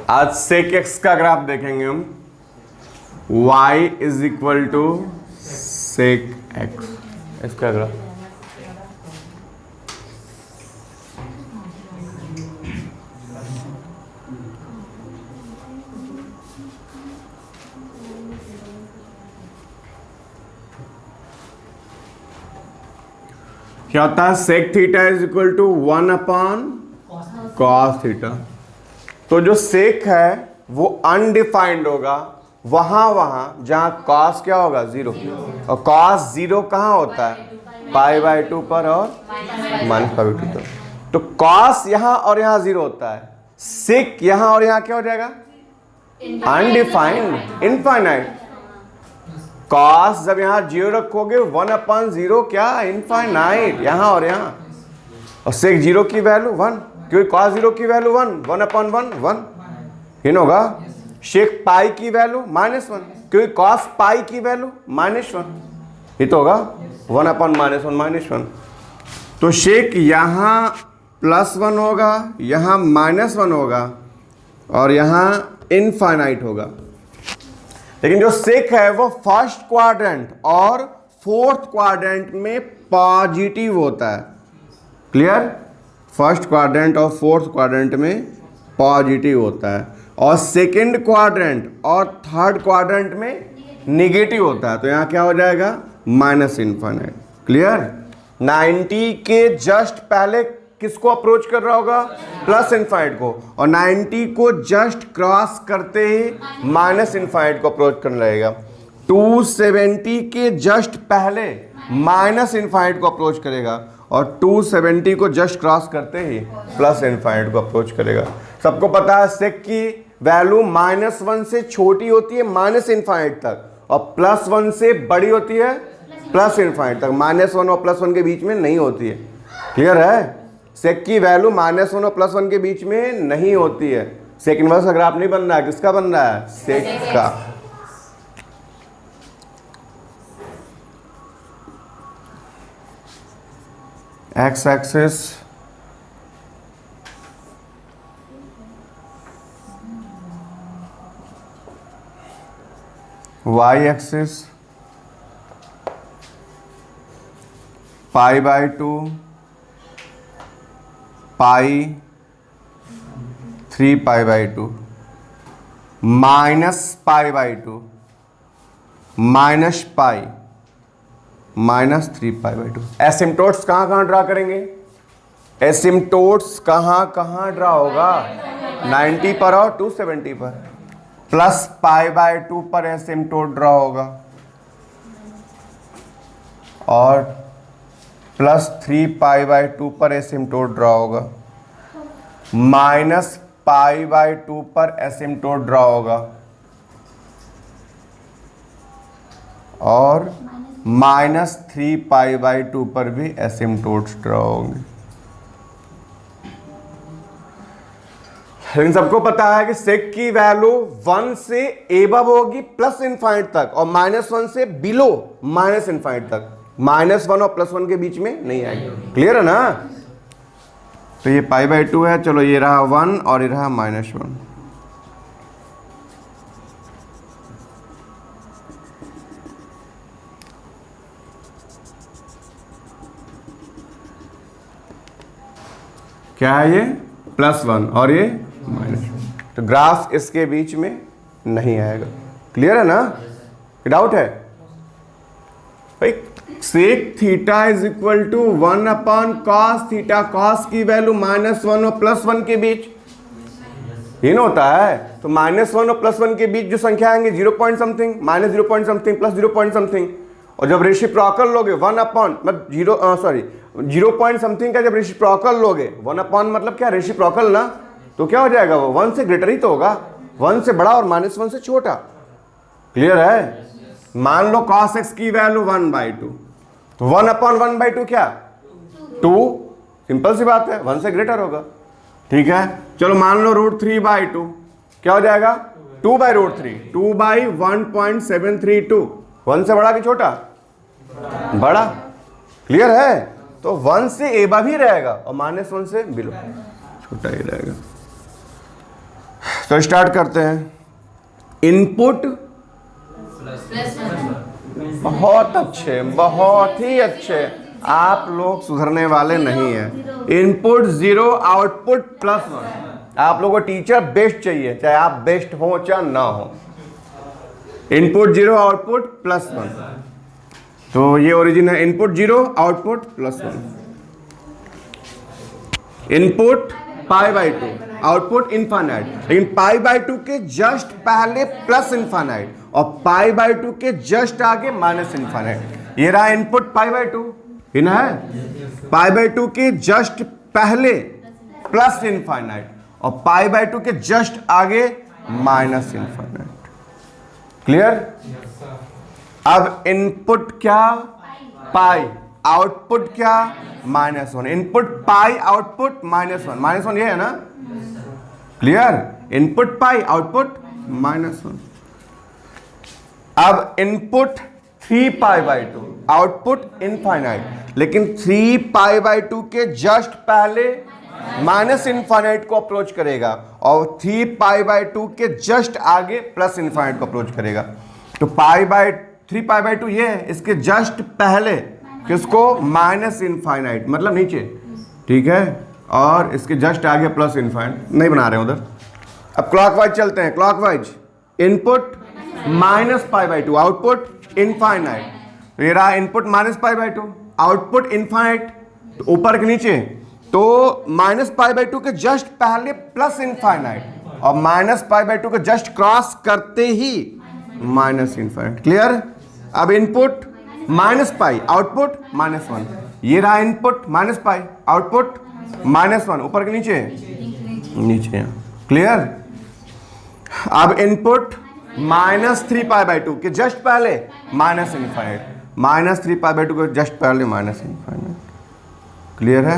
आज सेक एक्स का ग्राफ देखेंगे हम। y is equal to sec x, इसका ग्राफ। क्या होता है? Sec theta is equal to 1 upon cos theta. तो जो सेक है वो अनडिफाइंड होगा वहां जहां कॉस क्या होगा? 0। और कॉस 0 कहाँ होता है? π/2 पर और -π/2 पर। तो कॉस यहां और यहां 0 होता है, सेक यहां और यहां क्या हो जाएगा? Undefined, infinite. कॉस जब यहां 0 रखोगे 1/0 क्या? इनफाइनाइट, यहां और यहां। और सेक 0 की वैल्यू 1, क्योंकि कॉस 0 की वैल्यू 1/1 1 होगा। सेक पाई की वैल्यू -1, क्योंकि कॉस पाई की वैल्यू -1, ये तो होगा 1/-1 -1। तो सेक यहां +1 होगा, यहां -1 होगा और यहां इनफाइनाइट होगा। लेकिन जो सेक है वो फर्स्ट क्वाड्रेंट और फोर्थ क्वाड्रेंट में पॉजिटिव होता है। क्लियर? फर्स्ट क्वाड्रेंट और फोर्थ क्वाड्रेंट में पॉजिटिव होता है और सेकंड क्वाड्रेंट और थर्ड क्वाड्रेंट में नेगेटिव होता है। तो यहां क्या हो जाएगा? -इनफाइनाइट। क्लियर? 90 के जस्ट पहले किसको अप्रोच कर रहा होगा? +इनफाइनाइट को। और 90 को जस्ट क्रॉस करते ही -इनफाइनाइट को अप्रोच करने लगेगा। 270 के जस्ट पहले -इनफाइनाइट को अप्रोच करेगा और 270 को जस्ट क्रॉस करते ही +इनफाइनाइट को अप्रोच करेगा। सबको पता है सेक की वैल्यू -1 से छोटी होती है -इनफाइनाइट तक, और +1 से बड़ी होती है +इनफाइनाइट तक। -1 और +1 के बीच में नहीं होती है। क्लियर है? सेक की वैल्यू -1 और +1 के बीच में नहीं होती है। सेक इनवर्स का ग्राफ नहीं बन रहा है, किसका बन रहा है? सेक का। एक्स एक्सिस y एक्सिस π/2 पाई 3π/2 -π/2 -π -3π/2। एसिम्टोट्स कहाँ ड्रा करेंगे? एसिम्टोट्स कहाँ ड्रा होगा? 90 पर और 270 पर। +π/2 पर एसिम्टोट ड्रा होगा और +3π/2 पर एसिम्टोट ड्रा होगा, -π/2 पर एसिम्टोट ड्रा होगा और -3π/2 पर भी एसिम्टोट्स ड्रा होंगे। लेकिन सबको पता है कि सेक की वैल्यू 1 से एबव होगी +इनफाइनाइट तक और -1 से बिलो -इनफाइनाइट तक। -1 और +1 के बीच में नहीं आएगी। क्लियर है ना? तो ये π/2 है। चलो ये रहा 1 और ये रहा -1। क्या है? ये +1 और ये -1। तो ग्राफ इसके बीच में नहीं आएगा। क्लियर है ना? डाउट है भाई? Sec theta is equal to 1/cos theta. Cos की वैल्यू -1 और +1 के बीच ये ना होता है। तो -1 और +1 के बीच जो संख्या आएंगे 0 point something, -0 point something, +0 point something. और जब रेसिप्रोकल लोगे 0 पॉइंट समथिंग का जब रेसिप्रोकल लोगे 1/, मतलब क्या? रेसिप्रोकल ना। तो क्या हो जाएगा? वो 1 से ग्रेटर ही तो होगा, 1 से बड़ा और -1 से छोटा। क्लियर है? मान लो cos x की वैल्यू 1/2, तो 1/1/2 क्या? 2। सिंपल सी बात है, 1 से ग्रेटर होगा। ठीक है, चलो मान लो √3/2 क्या हो जाएगा? 2/√3, 2/1.732। 1 से बड़ा कि छोटा? बड़ा। क्लियर है? तो 1 से एबव ही रहेगा और -1 से बिलो छोटा ही रहेगा। तो स्टार्ट करते हैं। इनपुट बहुत अच्छे, बहुत ही अच्छे, आप लोग सुधरने वाले नहीं हैं। Input 0 output +1। आप लोगों को टीचर बेस्ट चाहिए, चाहे आप बेस्ट हो चाहे ना हो। इनपुट 0 आउटपुट +1, तो ये ओरिजिन है। Input 0 output +1। Input π/2 output infinite, लेकिन π/2 के जस्ट पहले प्लस इनफाइनाइट और π/2 के जस्ट आगे माइनस इनफाइनाइट। ये रहा इनपुट π/2, इन है π/2 के जस्ट पहले प्लस इनफाइनाइट और π/2 के जस्ट आगे माइनस इनफाइनाइट। क्लियर? अब इनपुट क्या पाई, आउटपुट क्या -1। इनपुट पाई आउटपुट -1, -1 ये है ना? क्लियर? इनपुट पाई आउटपुट -1। अब इनपुट 3π/2 आउटपुट इनफाइनाइट, लेकिन 3π/2 के जस्ट पहले माइनस इनफाइनाइट को अप्रोच करेगा और 3π/2 के जस्ट आगे प्लस इनफाइनाइट को अप्रोच करेगा। तो 3π/2 ये है, इसके जस्ट पहले किसको? माइनस इनफाइनाइट, मतलब नीचे, ठीक है, और इसके जस्ट आगे प्लस इनफाइनाइट। नहीं बना रहे हैं उधर। अब क्लॉकवाइज चलते हैं, क्लॉकवाइज। इनपुट -π/2 आउटपुट इनफाइनाइट, तो ये रहा इनपुट -π/2 आउटपुट इनफाइनाइट, तो ऊपर के नीचे, तो -π/2 के जस्ट पहले प्लस इनफाइनाइट और -π/2 के जस्ट क्रॉस करते ही माइनस इनफाइनाइट। क्लियर? अब इनपुट -π आउटपुट -1, ये रहा इनपुट -π आउटपुट -1, ऊपर के नीचे, नीचे। क्लियर? अब इनपुट -3π/2 के जस्ट पहले माइनस इनफाइनाइट, -3π/2 के जस्ट पहले माइनस इनफाइनाइट। क्लियर है?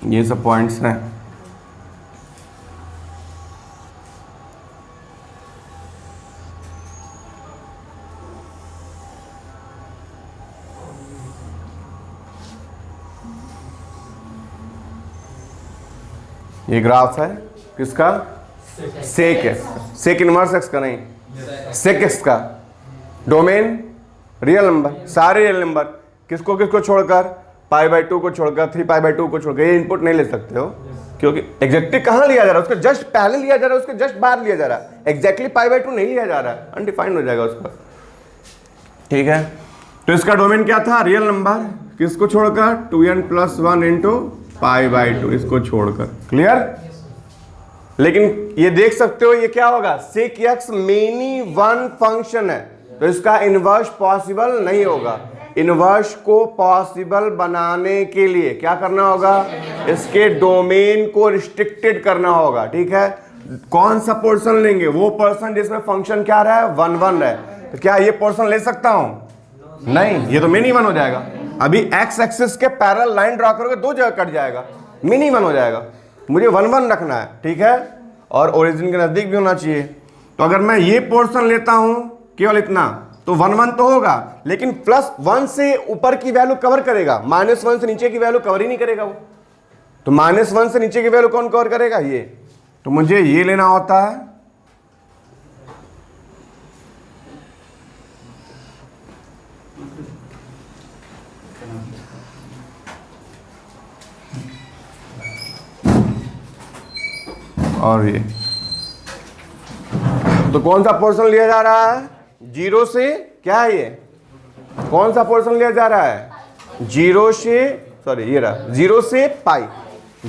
ये सब पॉइंट्स हैं। ये ग्राफ है किसका? Sec x, sec inverse x का नहीं, सेक एक्स का। डोमेन रियल नंबर, सारे रियल नंबर, किसको किसको छोड़कर? π/2 को छोड़कर, 3π/2 को छोड़कर। ये इनपुट नहीं ले सकते हो, क्योंकि एग्जैक्टली कहाँ लिया जा रहा है? उसके जस्ट पहले लिया जा रहा है, उसके जस्ट बाद लिया जा रहा है। एग्जैक्टली π/2 नहीं लिया जा रहा है, अनडिफाइंड हो जाएगा उसका। ठीक है, तो इसका डोमेन क्या था? रियल नंबर, किसको छोड़कर? 2n+1 × π/2, इसको छोड़कर। क्लियर? लेकिन ये देख सकते हो ये क्या होगा? Sec x many one function है, तो इसका इनवर्स पॉसिबल नहीं होगा। इनवर्स को पॉसिबल बनाने के लिए क्या करना होगा? इसके डोमेन को रिस्ट्रिक्टेड करना होगा। ठीक है, कौन सा पोर्शन लेंगे? वो पोर्शन जिसमें फंक्शन क्या रहा है? 1 1 है। तो क्या ये पोर्शन ले सकता हूं? नहीं, ये तो मिनी 1 हो जाएगा। अभी एक्स एक्सिस के पैरेलल लाइन ड्रा करोगे, 2 जगह कट जाएगा, मिनी 1 हो जाएगा। मुझे 1 1 रखना है, ठीक है, और ओरिजिन के नजदीक भी होना चाहिए। तो अगर मैं ये पोर्शन लेता हूं केवल इतना, तो 1 1 तो होगा, लेकिन +1 से ऊपर की वैल्यू कवर करेगा, -1 से नीचे की वैल्यू कवर ही नहीं करेगा वो। तो -1 से नीचे की वैल्यू कौन कवर करेगा? ये। तो मुझे ये लेना होता है, और ये। तो कौन सा पोर्शन लिया जा रहा है? 0 से, क्या है ये? कौन सा पोर्शन लिया जा रहा है? 0 से, सॉरी ये रहा, 0 से पाई।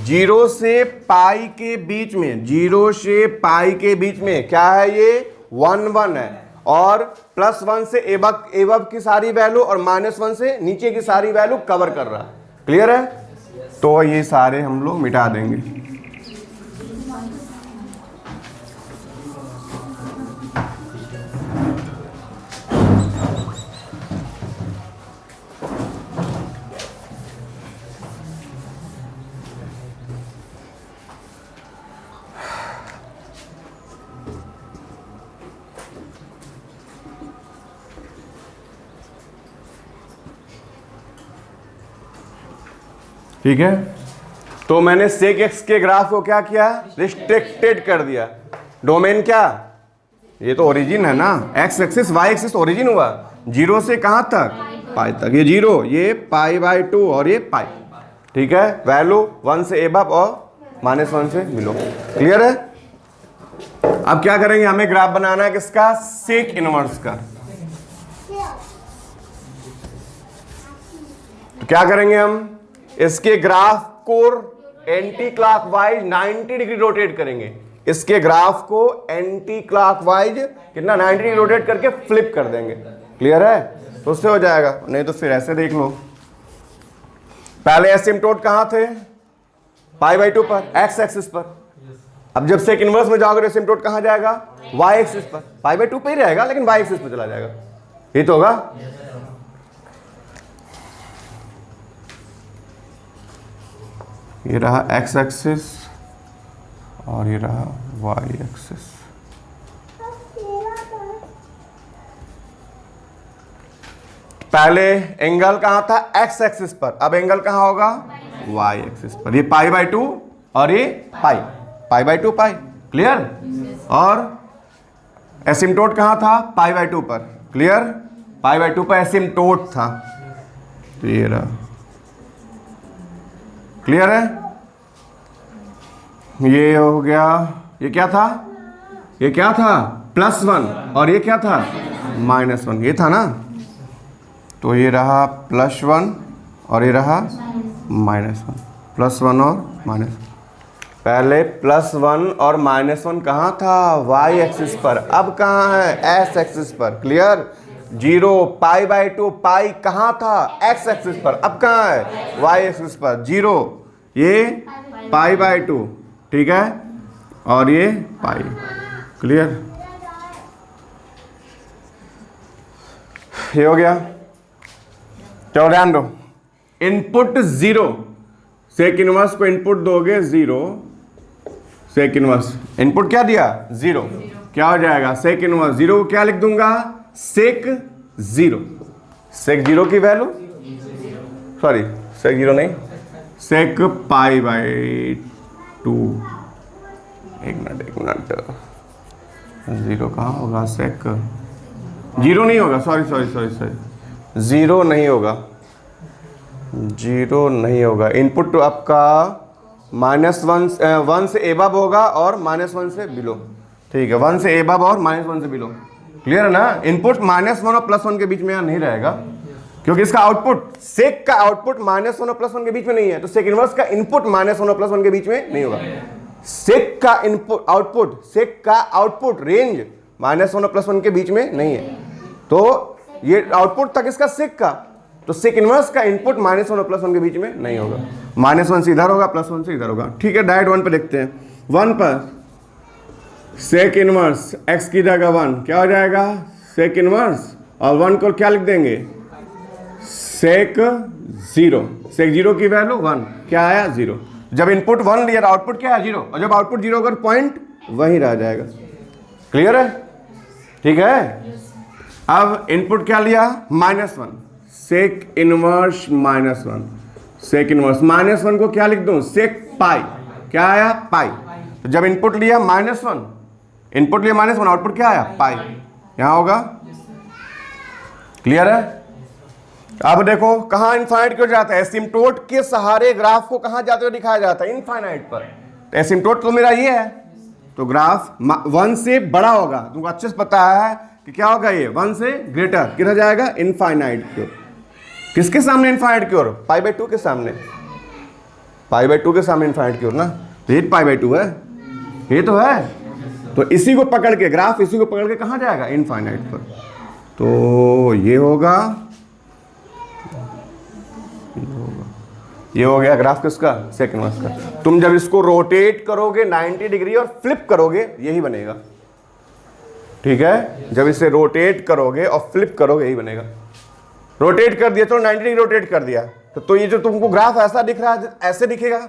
0 से पाई के बीच में, 0 से पाई के बीच में क्या है? ये 1 1 है, और +1 से एबव की सारी वैल्यू और -1 से नीचे की सारी वैल्यू कवर कर रहा है। क्लियर है? तो ये सारे हम लोग मिटा देंगे। ठीक है, तो मैंने सेक एक्स के ग्राफ को क्या किया, रिस्ट्रिक्टेड कर दिया। डोमेन क्या, ये तो ओरिजिन है ना, x axis y axis origin हुआ, 0 से कहाँ तक, पाई तक। ये 0, ये π/2 और ये पाई, ठीक है। वैल्यू 1 से एबव और -1 से बिलो। क्लियर है। अब क्या करेंगे, हमें ग्राफ बनाना है किसका, सेक इनवर्स का। तो क्या करेंगे हम, इसके ग्राफ को एंटी क्लॉकवाइज 90 डिग्री रोटेट करेंगे। इसके ग्राफ को एंटी क्लॉकवाइज कितना 90 डिग्री रोटेट करके फ्लिप कर देंगे। क्लियर है, तो उससे हो जाएगा। नहीं तो फिर ऐसे देख लो, पहले एसिम्पटोट कहां थे, π/2 पर, एक्स एक्सिस पर। अब जब सेक इनवर्स में जाओगे तो एसिम्पटोट कहां जाएगा, वाई एक्सिस पर। π/2 पे ही रहेगा लेकिन वाई एक्सिस पर चला जाएगा, ये तो होगा। ये रहा एक्स एक्सिस और ये रहा वाई एक्सिस। पहले एंगल कहां था, एक्स एक्सिस पर, अब एंगल कहां होगा, वाई एक्सिस पर। ये π/2 और ये π/2 पाई। क्लियर। और एसिम्पटोट कहां था, π/2 पर। क्लियर, π/2 पर एसिम्पटोट था, तो ये रहा। क्लियर है, ये हो गया। ये क्या था, ये क्या था, +1 और ये क्या था, -1, ये था ना। तो ये रहा +1 और ये रहा -1, +1 और -1। पहले +1 और -1 कहाँ था, वाई एक्सिस पर। अब कहाँ है, एक्स एक्सिस पर। क्लियर। 0 π/2 पाई कहाँ था, एक्स एक्सिस पर। अब कहाँ है, वाई एक्सिस पर। 0 ये π/2, ठीक है, और ये पाई। क्लियर, ये हो गया। चलो ध्यान दो, इनपुट 0, सेक इनवर्स को इनपुट दोगे 0, सेक इनवर्स इनपुट क्या दिया, 0, क्या हो जाएगा, सेक इनवर्स 0 को क्या लिख दूंगा, सेक 0। सेक 0 की वैल्यू, सॉरी सेक 0 नहीं, सेक π/2। एक मिनट, 0 कहाँ होगा, सेक 0 नहीं होगा, सॉरी 0 नहीं होगा, 0 नहीं होगा। इनपुट तो आपका -1 से एबव होगा और -1 से बिलो। ठीक है, 1 से एबव और -1 से बिलो। क्लियर है ना। इनपुट -1 और +1 के बीच में यहाँ नहीं रहेगा, क्योंकि इसका आउटपुट, सेक का आउटपुट -1 और +1 के बीच में नहीं है, तो सेक इनवर्स का इनपुट -1 और +1 के बीच में नहीं होगा। सेक का इनपुट आउटपुट, सेक का आउटपुट रेंज -1 और +1 के बीच में नहीं है, तो ये आउटपुट तक इसका सेक का, तो सेक इनवर्स का इनपुट -1 और +1 के बीच में नहीं होगा। -1 से इधर होगा, +1 से इधर होगा। ठीक है, डायरेक्ट 1 पे देखते हैं। 1 पर सेक इनवर्स x की जगह 1 क्या हो जाएगा, सेक इनवर्स, और 1 को क्या लिख देंगे, सेक 0। सेक 0 की वैल्यू 1, क्या आया, 0। जब इनपुट 1 लिया आउटपुट क्या है, 0, और जब आउटपुट 0 होगा पॉइंट वहीं रह जाएगा। क्लियर है, ठीक है। अब इनपुट क्या लिया, -1, सेक इनवर्स -1, सेक इनवर्स -1 को क्या लिख दूं, सेक पाई, क्या आया, पाई। तो जब इनपुट लिया -1, इनपुट लिया -1, आउटपुट क्या आया, पाई, यहां होगा। क्लियर है। अब देखो कहां इनफाइनाइट क्यों जाता है, एसिम्पटोट के सहारे ग्राफ को कहां जाते हुए दिखाया जाता है, इनफाइनाइट पर। तो एसिम्पटोट तो मेरा ये है, तो ग्राफ 1 से बड़ा होगा, तुमको अच्छे से पता है कि क्या होगा, ये 1 से ग्रेटर किधर जाएगा, इनफाइनाइट की ओर। किसके सामने इनफाइनाइट की ओर, π/2 के सामने, π/2 के सामने इनफाइनाइट की ओर ना। तो ये π/2 है, ये तो है, तो इसी को पकड़ के ग्राफ, इसी को पकड़ के कहां जाएगा, इनफाइनाइट पर। तो ये होगा, ये हो गया ग्राफ किसका, सेक इनवर्स का। तुम जब इसको रोटेट करोगे 90 डिग्री और फ्लिप करोगे, यही बनेगा। ठीक है, जब इसे रोटेट करोगे और फ्लिप करोगे यही बनेगा। रोटेट कर दिया, तो 90 डिग्री रोटेट कर दिया, तो ये जो तुमको ग्राफ ऐसा दिख रहा है, ऐसे दिखेगा,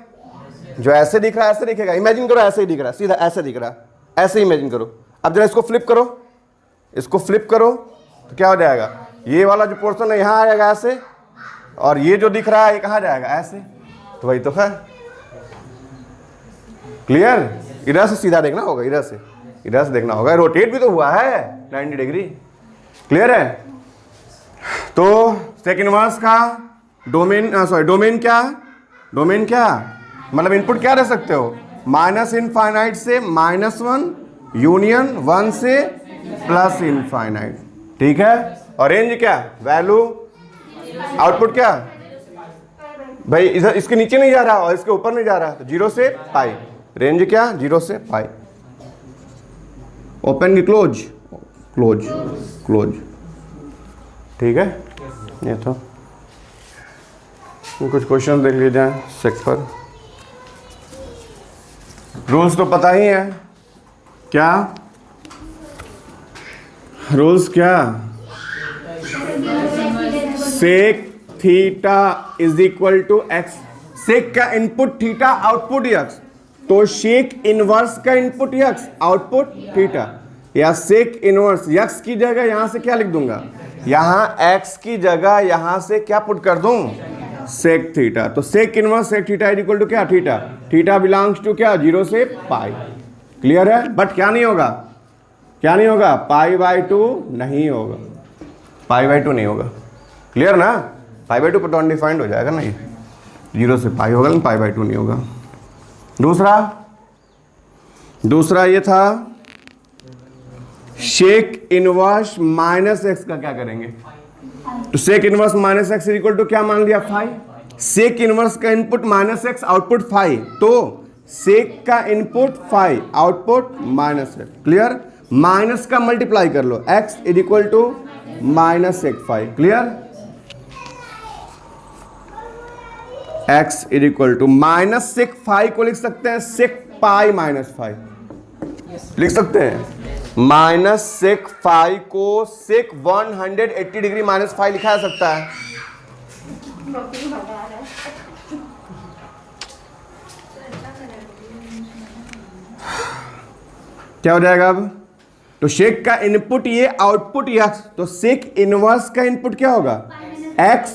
जो ऐसे दिख रहा है ऐसे दिखेगा। इमेजिन करो ऐसे ही दिख रहा है, सीधा ऐसे दिख रहा है, ऐसे इमेजिन करो। अब जरा इसको फ्लिप करो, इसको फ्लिप करो, तो क्या हो जाएगा, ये वाला जो पोर्शन है यहाँ आएगा ऐसे, और ये जो दिख रहा है ये कहाँ जाएगा, ऐसे। तो वही तो है, क्लियर? इधर से सीधा देखना होगा, इधर से देखना होगा, रोटेट भी तो हुआ है 90 डिग्री। क्लियर है? तो सेक इनवर्स का डोमेन डोमेन क्या मतलब इनपुट क्या रह सकते हो, माइनस इनफाइनाइट से -1 यूनियन 1 से प्लस इनफाइनाइट। ठीक है? और रेंज क्या, वैल्यू आउटपुट क्या भाई, इधर इसके नीचे नहीं जा रहा और इसके ऊपर नहीं जा रहा, तो 0 से पाई। रेंज क्या, 0 से पाई। ओपन की क्लोज, क्लोज। ठीक है? ये तो कुछ क्वेश्चन देख लीजिए सेक पर। रूल्स तो पता ही है, क्या रूल्स, क्या sec theta is equal to x. Sec का इनपुट थीटा, आउटपुट यक्स, तो सेक इनवर्स का इनपुट यक्स, आउटपुट थीटा। या सेक इनवर्स यक्स की जगह यहां से क्या लिख दूंगा, यहां एक्स की जगह यहां से क्या पुट कर दूं, सेक थीटा। तो sec inverse sec theta is equal to क्या, थीटा। थीटा बिलोंग्स टू क्या, 0 से पाई। क्लियर है? बट क्या नहीं होगा, π/2 नहीं होगा, π/2 नहीं होगा। क्लियर ना? π/2 पर तो अनडिफाइंड हो जाएगा ना, ये 0 से पाई होगा, π/2 नहीं होगा। दूसरा ये था सेक इनवर्स -x का क्या करेंगे, तो sec inverse -x equal to क्या मान लिया, फाई। सेक इनवर्स का इनपुट -x, आउटपुट फाई, तो सेक का input phi, output -x। Clear? Minus का मल्टीप्लाई कर लो, x is equal to -sec phi. Clear? x is equal to -sec phi को लिख सकते हैं sec पाई -फाई, लिख सकते हैं। -sec फाई को sec 180 डिग्री -फाई लिखा जा सकता है। क्या हो जाएगा अब, तो सेक का इनपुट ये, आउटपुट यक्स, तो सेक इनवर्स का इनपुट क्या होगा, x।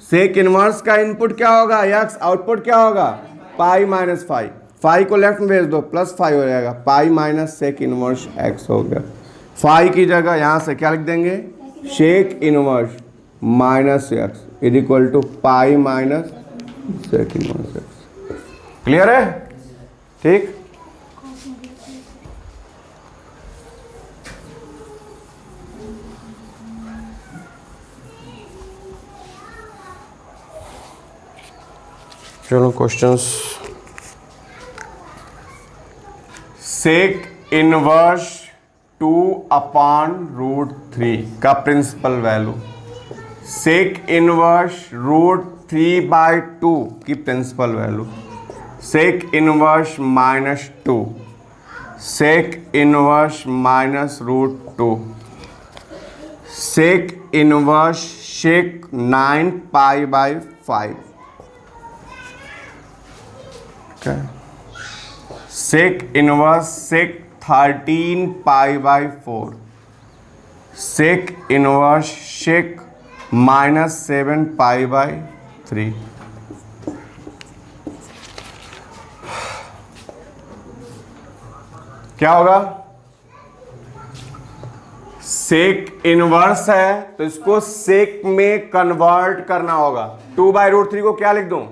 सेक इनवर्स का इनपुट क्या होगा, यक्स, आउटपुट क्या होगा, पाई -फाई। फाई को लेफ्ट में भेज दो, +5 हो जाएगा, पाई -sec इनवर्स x हो गया। फाई की जगह यहां से क्या लिख देंगे, sec inverse -x is equal to pi -sec inverse x। Clear है? ठीक। चलो क्वेश्चंस। सेक इनवर्स 2/√3 का प्रिंसिपल वैल्यू, सेक इनवर्स √3/2 की principal value, sec inverse -2, sec inverse -√2, sec inverse sec 9π/5, sec inverse sec 13π/4, sec inverse sec -7π/3। क्या होगा, sec inverse है तो इसको सेक में कन्वर्ट करना होगा। 2/√3 को क्या लिख दूं,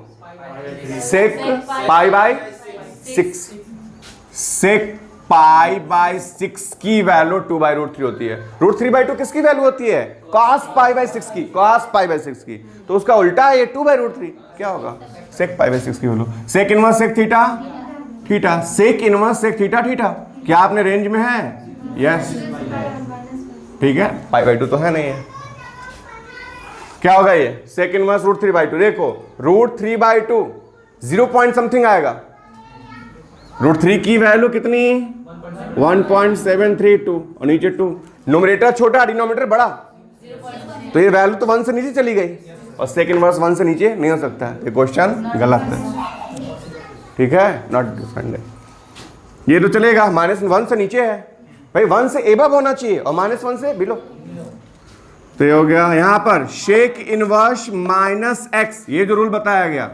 सेक π/6। सेक π/6 की वैल्यू 2/√3 होती है। √3/2 किसकी वैल्यू होती है, cos π/6 की, cos π/6 की, तो उसका उल्टा है ये 2/√3। क्या होगा, सेक π/6 की value. Sec inverse sec theta, sec inverse sec theta. क्या आपने रेंज में है, यस। ठीक है, π/2 तो है नहीं है। क्या होगा ये, सेक इनवर्स √3/2। देखो √3/2 0 पॉइंट समथिंग आएगा। √3 की वैल्यू कितनी, 1.732 और नीचे 2। न्यूमरेटर छोटा, डिनोमिनेटर बड़ा, तो ये वैल्यू तो 1 से नीचे चली गई और सेक इनवर्स 1 से नीचे नहीं हो सकता है। ये क्वेश्चन गलत है। ठीक है, नॉट डिफाइंड। ये तो चलेगा, -1 से नीचे है भाई, 1 से एबव होना चाहिए और -1 से बिलो। तो ये हो गया यहां पर सेक इनवर्स -x, ये जो रूल बताया गया,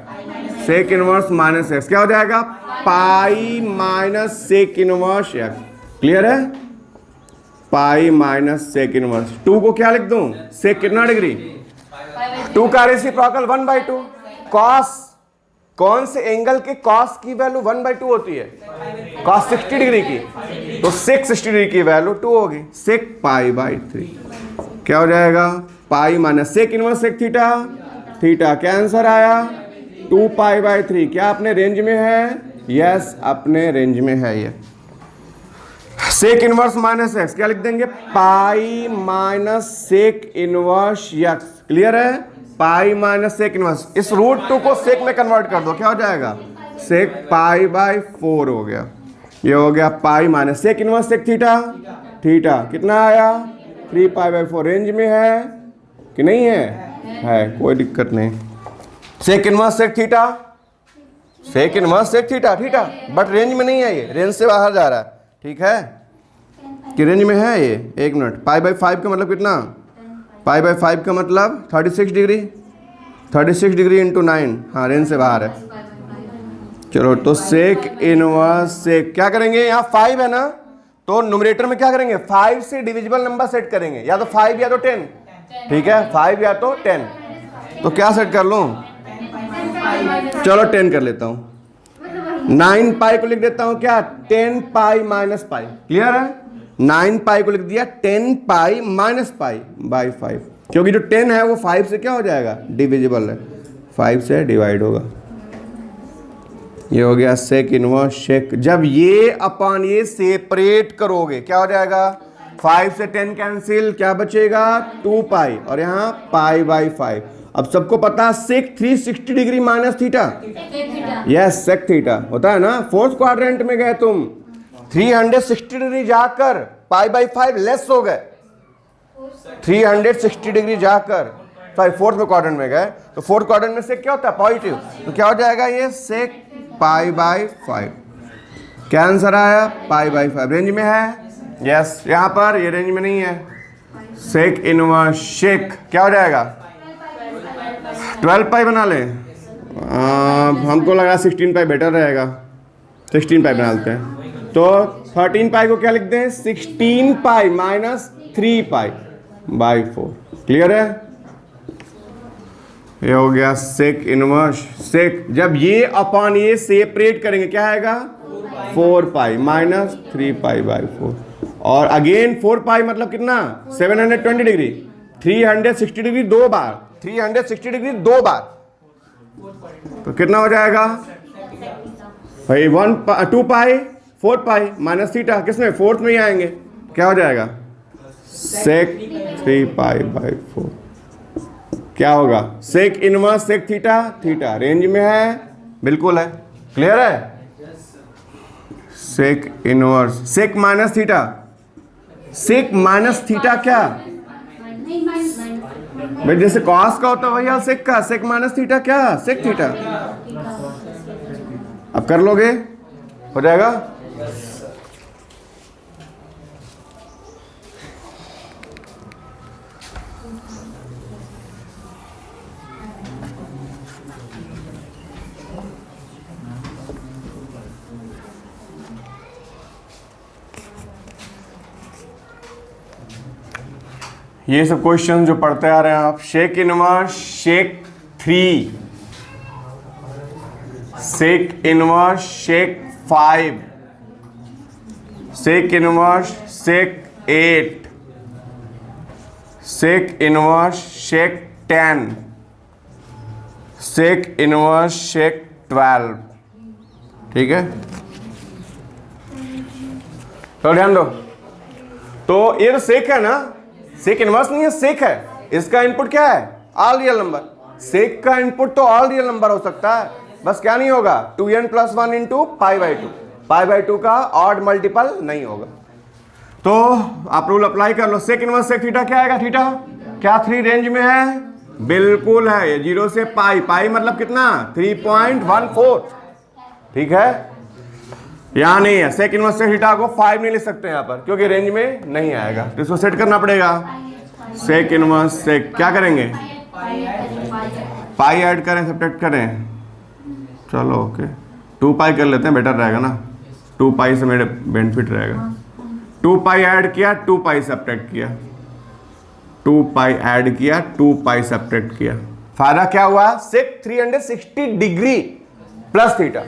सेक इनवर्स माइनस एक्स, क्या हो जाएगा pi minus sec inverse x. Clear है, पाई माइनस सेक इनवर्स। 2 को क्या लिख दूं, सेक कितना डिग्री, 2 का रेसिप्रोकल 1/2। कॉस, कौन से एंगल के कॉस की वैल्यू 1/2 होती है, कॉस 60 डिग्री की, तो सेक 60 डिग्री की वैल्यू 2 होगी, सेक पाई/3। क्या हो जाएगा, pi minus sec inverse sec theta, theta क्या आंसर आया 2 पाई/3। क्या अपने रेंज में है, यस अपने रेंज में है ये। सेक इनवर्स माइनस एक्स क्या लिख देंगे, pi minus sec inverse x. Clear है, पाई माइनस सेक इनवर्स, इस √2 को सेक में कन्वर्ट कर दो, क्या हो जाएगा सेक पाई/4 हो गया। ये हो गया pi minus sec inverse sec theta, theta कितना आया 3 पाई/4। रेंज में है कि नहीं है कोई दिक्कत नहीं। Sec inverse sec theta, sec inverse sec theta, theta but range में नहीं है, ये रेंज से बाहर जा रहा है। ठीक है कि रेंज में है ये, 1 मिनट। पाई/5 का मतलब कितना, पाई/5 का मतलब 36 डिग्री, 36 डिग्री इंटू 9, हाँ रेंज से बाहर है। चलो तो सेक इनवर्स सेक क्या करेंगे, यहाँ 5 है ना, तो न्यूमरेटर में क्या करेंगे 5 से डिविजिबल नंबर सेट करेंगे, या तो 5 या तो 10। ठीक है 5 या तो 10, तो क्या सेट कर लूँ, चलो 10 कर लेता हूँ। 9 पाई को लिख देता हूँ क्या 10 पाई माइनस पाई। क्लियर है, 9 पाई को लिख दिया 10 पाई माइनस पाई बाई 5, क्योंकि जो 10 है वो 5 से क्या हो जाएगा डिविजिबल है, 5 से डिवाइड होगा। ये हो गया सेक इनवर्स सेक। जब ये अपॉन ये सेपरेट करोगे क्या हो जाएगा, 5 से 10 कैंसिल, क्या बचेगा 2 पाई, और यहाँ पाई/5। अब सबको पता sec 360 degree minus theta, yes sec theta होता है ना। फोर्थ क्वाड्रेंट में गए तुम, 360 डिग्री जाकर पाई/5 लेस हो गए, 360 डिग्री जाकर फोर्थ में क्वाड्रेंट में गए, तो फोर्थ क्वाड्रेंट में सेक क्या होता है पॉजिटिव, तो क्या हो जाएगा ये सेक पाई/5। क्या आंसर आया पाई/5। रेंज में है, यस यहाँ पर ये रेंज में नहीं है। सेक इनवर्स सेक क्या हो जाएगा 12 पाई बना लें, हमको लगा 16 पाई बेटर रहेगा, 16 पाई बना लेते हैं। तो 13 पाई को क्या लिख दें 16 पाई माइनस 3 पाई/4। क्लियर है, ये हो गया सेक इनवर्स सेक। जब ये अपॉन ये सेपरेट करेंगे क्या आएगा 4 पाई माइनस 3 पाई/4, और अगेन 4 पाई मतलब कितना 720 डिग्री, 360 डिग्री 2 बार, 360 डिग्री 2 बार, तो कितना हो जाएगा भाई 2 पाई 4 पाई माइनस थीटा, किसमें फोर्थ में ही आएंगे, क्या हो जाएगा सेक 3 पाई/4। क्या होगा sec inverse sec theta, theta range में है, बिल्कुल है। क्लियर है, sec inverse sec minus theta, sec minus theta क्या भाई, जैसे कॉस का होता है वही सेक का, सेक माइनस थीटा क्या सेक थीटा। अब कर लोगे, हो जाएगा। ये सब क्वेश्चन जो पढ़ते आ रहे हैं आप, sec inverse sec 3, sec inverse sec 5, sec inverse sec 8, sec inverse sec 10, sec inverse sec 12। ठीक है, तो ध्यान दो, तो ये तो सेक है ना, सेक इनवर्स नहीं है सेक है, इसका इनपुट क्या है ऑल रियल नंबर, सेक का इनपुट तो ऑल रियल नंबर हो सकता है, बस क्या नहीं होगा 2n+1 इंटू पाई/2, पाई/2 का ऑड मल्टीपल नहीं होगा। तो आप रूल अप्लाई कर लो, सेक इनवर्स सेक थीटा क्या आएगा, थीटा क्या 3 रेंज में है, बिल्कुल है, ये 0 से पाई, पाई मतलब कितना 3.14। ठीक है, यहाँ नहीं है, सेक इनवर्स सेक थीटा को 5 नहीं लिख सकते यहाँ पर, क्योंकि रेंज में नहीं आएगा, तो इसको सेट करना पड़ेगा। सेक इनवर्स सेक क्या करेंगे, पाई ऐड करें सब्ट्रैक्ट करें, चलो ओके, 2 पाई कर लेते हैं, बेटर रहेगा ना, 2 पाई से मेरे बेनिफिट रहेगा। 2 पाई ऐड किया, 2 पाई सब्ट्रैक्ट किया, 2 पाई ऐड किया, 2 पाई सब्ट्रैक्ट किया, फायदा क्या हुआ? Sec 360 degree plus theta,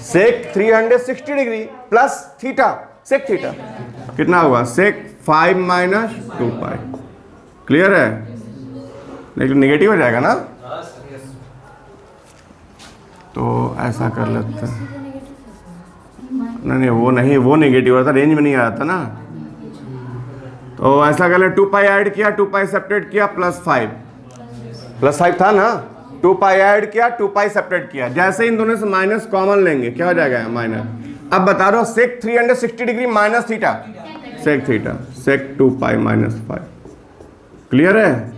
sec 360 degree plus theta, sec theta कितना हुआ? सेक 5 माइनस 2 पाई। क्लियर है? लेकिन नेगेटिव हो जाएगा ना, तो ऐसा कर लेते हैं। नहीं वो नेगेटिव होता, रेंज में नहीं आ रहा था ना, तो ऐसा कर ले, 2 पाई ऐड किया, 2 पाई सब्ट्रैक्ट किया, प्लस 5 था ना, 2 पाई ऐड किया, 2 पाई सब्ट्रैक्ट किया, जैसे इन दोनों से माइनस कॉमन लेंगे क्या हो जाएगा? माइनस। अब बता दो sec 360 degree minus theta, sec theta, sec 2 pi minus 5। Clear है?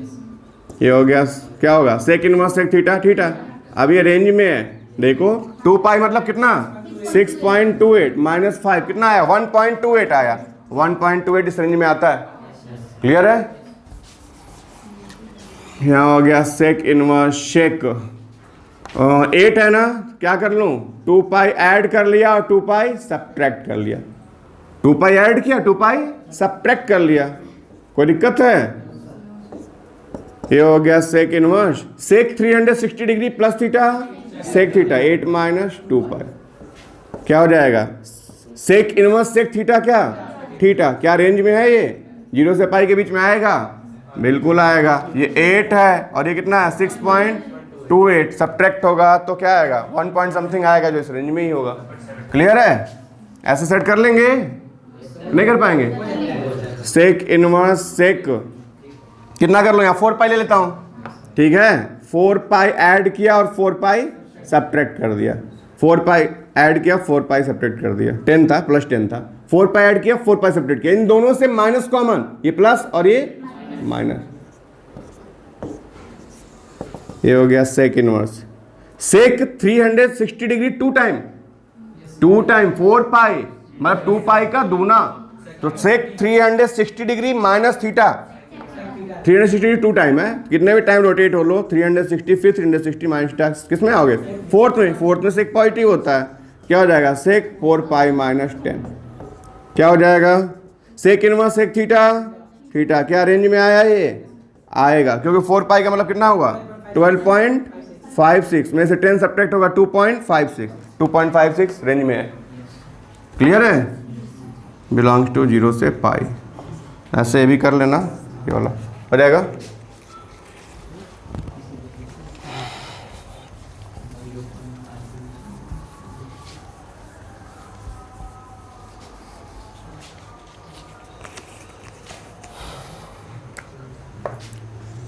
ये हो गया, क्या होगा? Sec inverse sec theta, theta. अब ये रेंज में है, देखो 2 पाई मतलब कितना? 6.28 माइनस 5 कितना आया? 1.28 आया, 1.28 इस रेंज में आता है। क्लियर है? यहाँ हो गया सेक इनवर्स शेक 8 है ना, क्या कर लूँ? 2 पाई ऐड कर लिया और 2 पाई सब्ट्रैक्ट कर लिया, 2 पाई ऐड किया, 2 पाई सब्ट्रैक्ट कर लिया, कोई दिक्कत है? ये हो गया sec inverse sec 360 degree plus theta, sec theta 8 minus 2 pi, क्या हो जाएगा? सेक इनवर्स सेक थीटा, क्या थीटा, क्या रेंज में है ये? 0 से पाई के बीच में आएगा, बिल्कुल आएगा। ये 8 है और ये कितना है? 6.28, सब्ट्रैक्ट होगा तो क्या आएगा? 1 पॉइंट समथिंग आएगा, जो इस रेंज में ही होगा। क्लियर है? ऐसे सेट कर लेंगे, नहीं कर पाएंगे? सेक इनवर्स सेक कितना कर लो? यहाँ 4 पाई ले लेता हूँ, ठीक है, 4 पाई ऐड किया और 4 पाई सब्ट्रैक्ट कर दिया, 4 पाई ऐड किया, 4 पाई सब्ट्रैक्ट कर दिया, 10 था प्लस 10 था, 4 पाई ऐड किया, 4 पाई सब्ट्रैक्ट किया, इन दोनों से माइनस कॉमन, ये प्लस और ये माइनस, ये हो गया sec inverse sec 360 degree 2 time 4 pi मतलब 2 पाई का दूना, तो sec 360 degree minus theta, 360 degree 2 time है, कितने भी टाइम रोटेट हो लो 360, फिर 360 माइनस टैक्स किस में आओगे? फोर्थ में सेक पॉजिटिव होता है, क्या हो जाएगा? सेक 4 पाई माइनस 10, क्या हो जाएगा? Sec inverse sec theta, theta क्या रेंज में आया? ये आएगा, क्योंकि 4 पाई का मतलब कितना हुआ? 12.56 में से 10 सब्ट्रैक्ट होगा 2.56 रेंज में है। क्लियर है? बिलोंग्स टू 0 से पाई, ऐसे ये भी कर लेना, ये वाला हो जाएगा।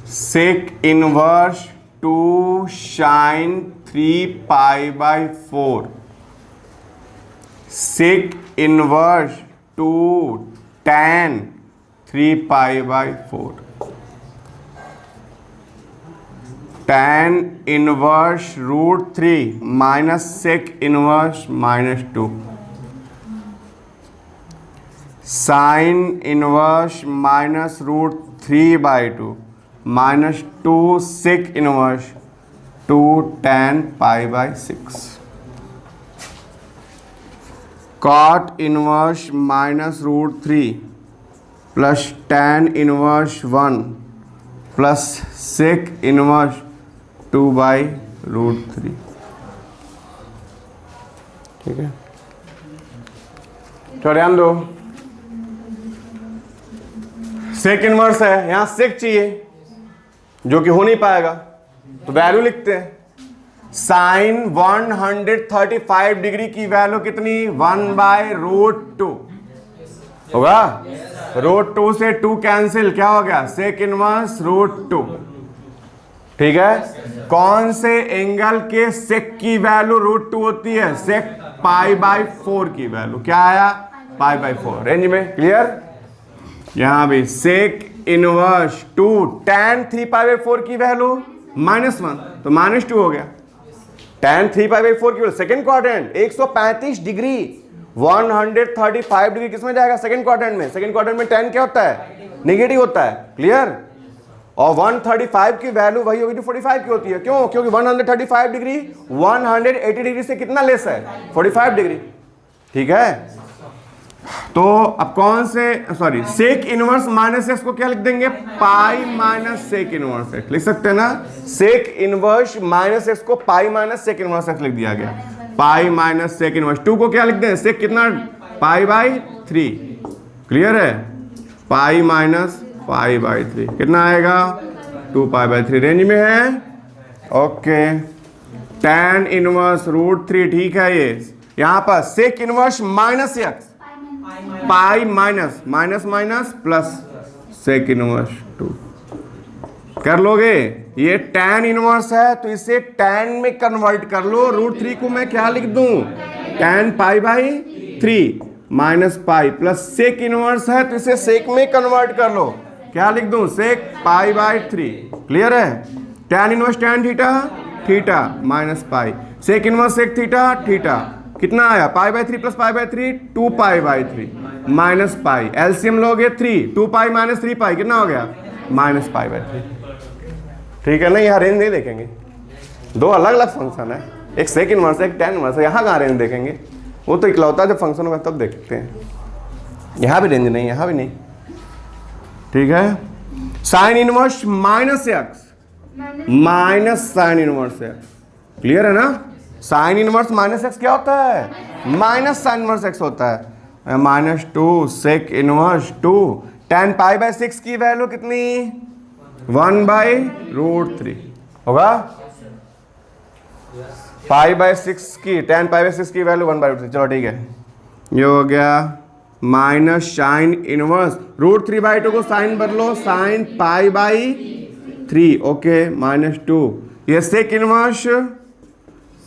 Sec inverse 2 sine 3 pi by 4, sec inverse 2 tan 3 pi by 4, tan inverse root 3 minus sec inverse -2, sine inverse minus root 3 by 2 -2 sec inverse 2 tan pi by 6, cot inverse minus root 3 plus tan inverse 1 plus sec inverse 2 by root 3। ठीक है, तो ध्यान दो, सेक inverse है, यहां सेक चाहिए जो कि हो नहीं पाएगा, तो वैल्यू लिखते हैं। साइन 135 डिग्री की वैल्यू कितनी? 1/√2 होगा, √2 से 2 कैंसिल, क्या हो गया? Sec inverse √2। ठीक है, कौन से एंगल के सेक की वैल्यू √2 होती है? सेक π/4 की वैल्यू क्या आया? π/4 रेंज में। क्लियर? यहां भी सेक इनवर्स 2 tan 3 π/4 की वैल्यू -1, तो -2 हो गया। tan 3 π/4 की value second quadrant 135 degree 135 degree किसमें जाएगा? सेकेंड क्वाड्रेंट में। सेकेंड क्वाड्रेंट में tan क्या होता है? नेगेटिव होता है। क्लियर? और 135 की वैल्यू वही होगी जो 45 की होती है। क्यों? क्योंकि 135 डिग्री 180 डिग्री से कितना लेस है? 45 डिग्री। ठीक है, तो अब कौन से सेक इनवर्स माइनस एक्स को क्या लिख देंगे? Pi minus sec inverse x लिख सकते हैं ना। सेक इनवर्स माइनस एक्स को pi minus sec inverse x लिख दिया गया। पाई माइनस सेक इनवर्स 2 को क्या लिख दें? सेक कितना? पाई बाई 3। क्लियर है? पाई माइनस पाई बाई 3 कितना आएगा? 2 पाई बाई 3 रेंज में है। Okay, tan inverse root 3। ठीक है, ये यहां पर sec inverse minus x pi minus minus minus plus sec inverse 2 कर लोगे। ये tan इनवर्स है तो इसे tan में कन्वर्ट कर लो। रूट 3 को मैं क्या लिख दूं? tan pi by 3 minus pi plus sec inverse है तो इसे सेक में कन्वर्ट कर लो। क्या लिख दूं? Sec pi by 3। क्लियर है? tan inverse tan theta theta minus pi sec inverse sec theta theta कितना आया? Pi by 3 plus pi by 3 2 pi by 3 minus pi. LCM लोगे 3 2 पाई माइनस 3 पाई कितना हो गया? Minus pi by 3। ठीक है ना? यहाँ रेंज नहीं देखेंगे, दो अलग अलग फंक्शन है, एक सेक इनवर्स है एक tan इनवर्स है। यहाँ कहाँ रेंज देखेंगे? वो तो इकलौता जब फंक्शन होगा तब देखते हैं। यहाँ भी रेंज नहीं, यहाँ भी नहीं। ठीक है, sign inverse minus x minus sine inverse x. Clear है ना? साइन इनवर्स माइनस एक्स क्या होता है? माइनस साइन इनवर्स एक्स होता है। Minus 2 sec inverse 2 tan pi by 6 की वैल्यू कितनी? 1 बाई रूट 3 होगा। पाई बाई 6 की tan पाई बाई 6 की वैल्यू 1 बाई रूट 3। चलो ठीक है, ये हो गया minus sine inverse root 3 by 2 को साइन बदलो sine pi by 3। Okay, minus 2 ये सेक इनवर्स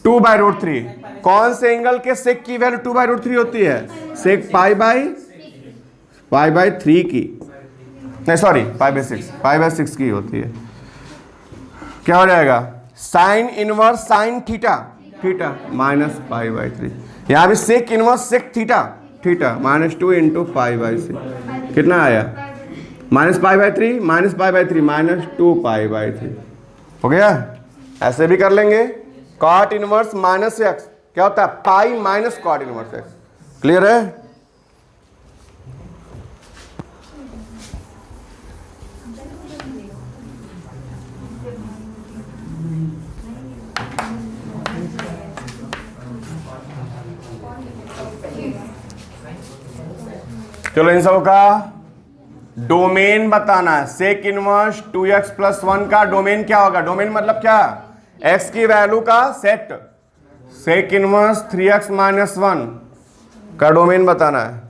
2 बाई रूट 3। कौन से एंगल के सेक की वैल्यू 2 बाई रूट 3 होती है? सेक पाई बाई 3 की, नहीं सॉरी पाई बाई 6 की होती है। क्या हो जाएगा? Sine inverse sine theta theta minus pi by 3। यहां भी sec inverse sec theta theta minus 2 into pi by 6 कितना आया? Minus pi by 3 minus pi by 3 minus 2 pi by 3 हो गया। ऐसे भी कर लेंगे। कॉट इनवर्स माइनस एक्स क्या होता है? Pi minus cot inverse x. Clear है? चलो इन सब का डोमेन बताना है। सेक इनवर्स 2x प्लस 1 का डोमेन क्या होगा? डोमेन मतलब क्या? x की वैल्यू का set. Sec inverse 3x minus 1 का डोमेन बताना है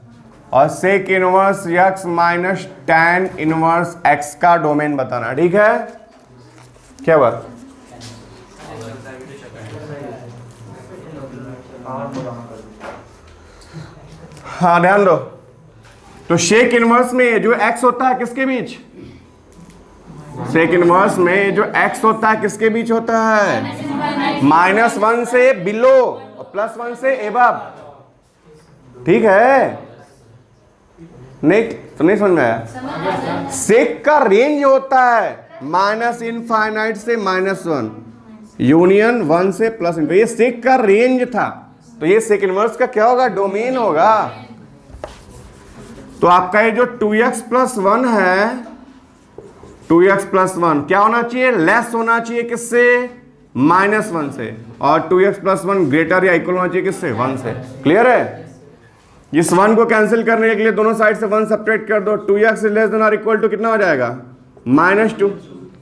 और sec inverse x minus tan inverse x का डोमेन बताना है। ठीक है, क्या हुआ? हाँ ध्यान दो। तो सेक इनवर्स में जो x होता है किसके बीच? सेक इनवर्स में जो x होता है किसके बीच होता है? -1 से बिलो और +1 से एबव। ठीक है, नहीं तो नहीं समझ में आया? सेक का रेंज होता है -∞ से -1 यूनियन 1 से +∞। ये सेक का रेंज था, तो ये सेक इनवर्स का क्या होगा? डोमेन होगा। तो आपका ये जो 2x प्लस 1 है, 2x प्लस 1 क्या होना चाहिए? लेस होना चाहिए किससे? -1 से। और 2x प्लस 1 ग्रेटर या इक्वल होना चाहिए किससे? 1 से। क्लियर है? इस 1 को कैंसिल करने के लिए दोनों साइड से 1 सब्ट्रैक्ट कर दो। 2x लेस देन और इक्वल टू कितना हो जाएगा? -2।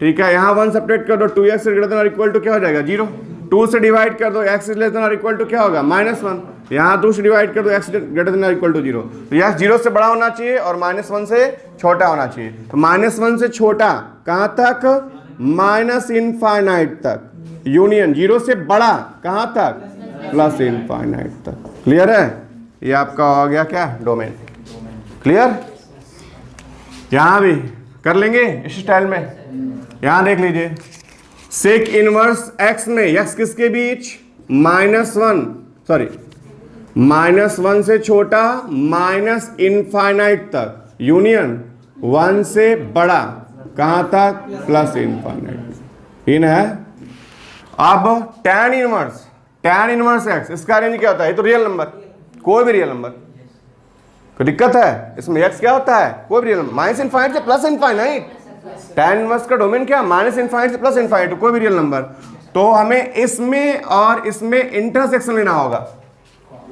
ठीक है, यहाँ 1 सब्ट्रैक्ट कर दो। 2x ग्रेटर देन और इक्वल टू क्या हो जाएगा? 0। 2 से डिवाइड कर दो, x लेस देन और इक्वल टू क्या होगा? -1। यहाँ 2 से डिवाइड कर दो, x ग्रेटर देन और इक्वल टू 0। तो x 0 से बड़ा होना चाहिए और -1 से छोटा होना चाहिए। तो -1 से छोटा कहाँ तक? -∞ तक। यूनियन 0 से बड़ा कहाँ तक? +∞ तक। क्लियर है? ये आपका हो गया क्या? डोमेन। क्लियर? यहाँ भी कर लेंगे इस स्टाइल में। यहाँ देख लीजिए, सेक इनवर्स x में x किसके बीच? -1 से छोटा -∞ तक यूनियन 1 से बड़ा कहाँ तक? Plus infinite. इन है। अब tan इनवर्स x, इसका रेंज क्या होता है? ये तो रियल नंबर, कोई भी रियल नंबर। कोई दिक्कत है इसमें? x क्या होता है? कोई भी रियल नंबर, माइनस इनफाइनाइट से प्लस इनफाइनाइट। tan इनवर्स का डोमेन क्या? माइनस इनफाइनाइट से प्लस इनफाइनाइट, कोई भी रियल नंबर। तो हमें इसमें और इसमें इंटरसेक्शन लेना होगा।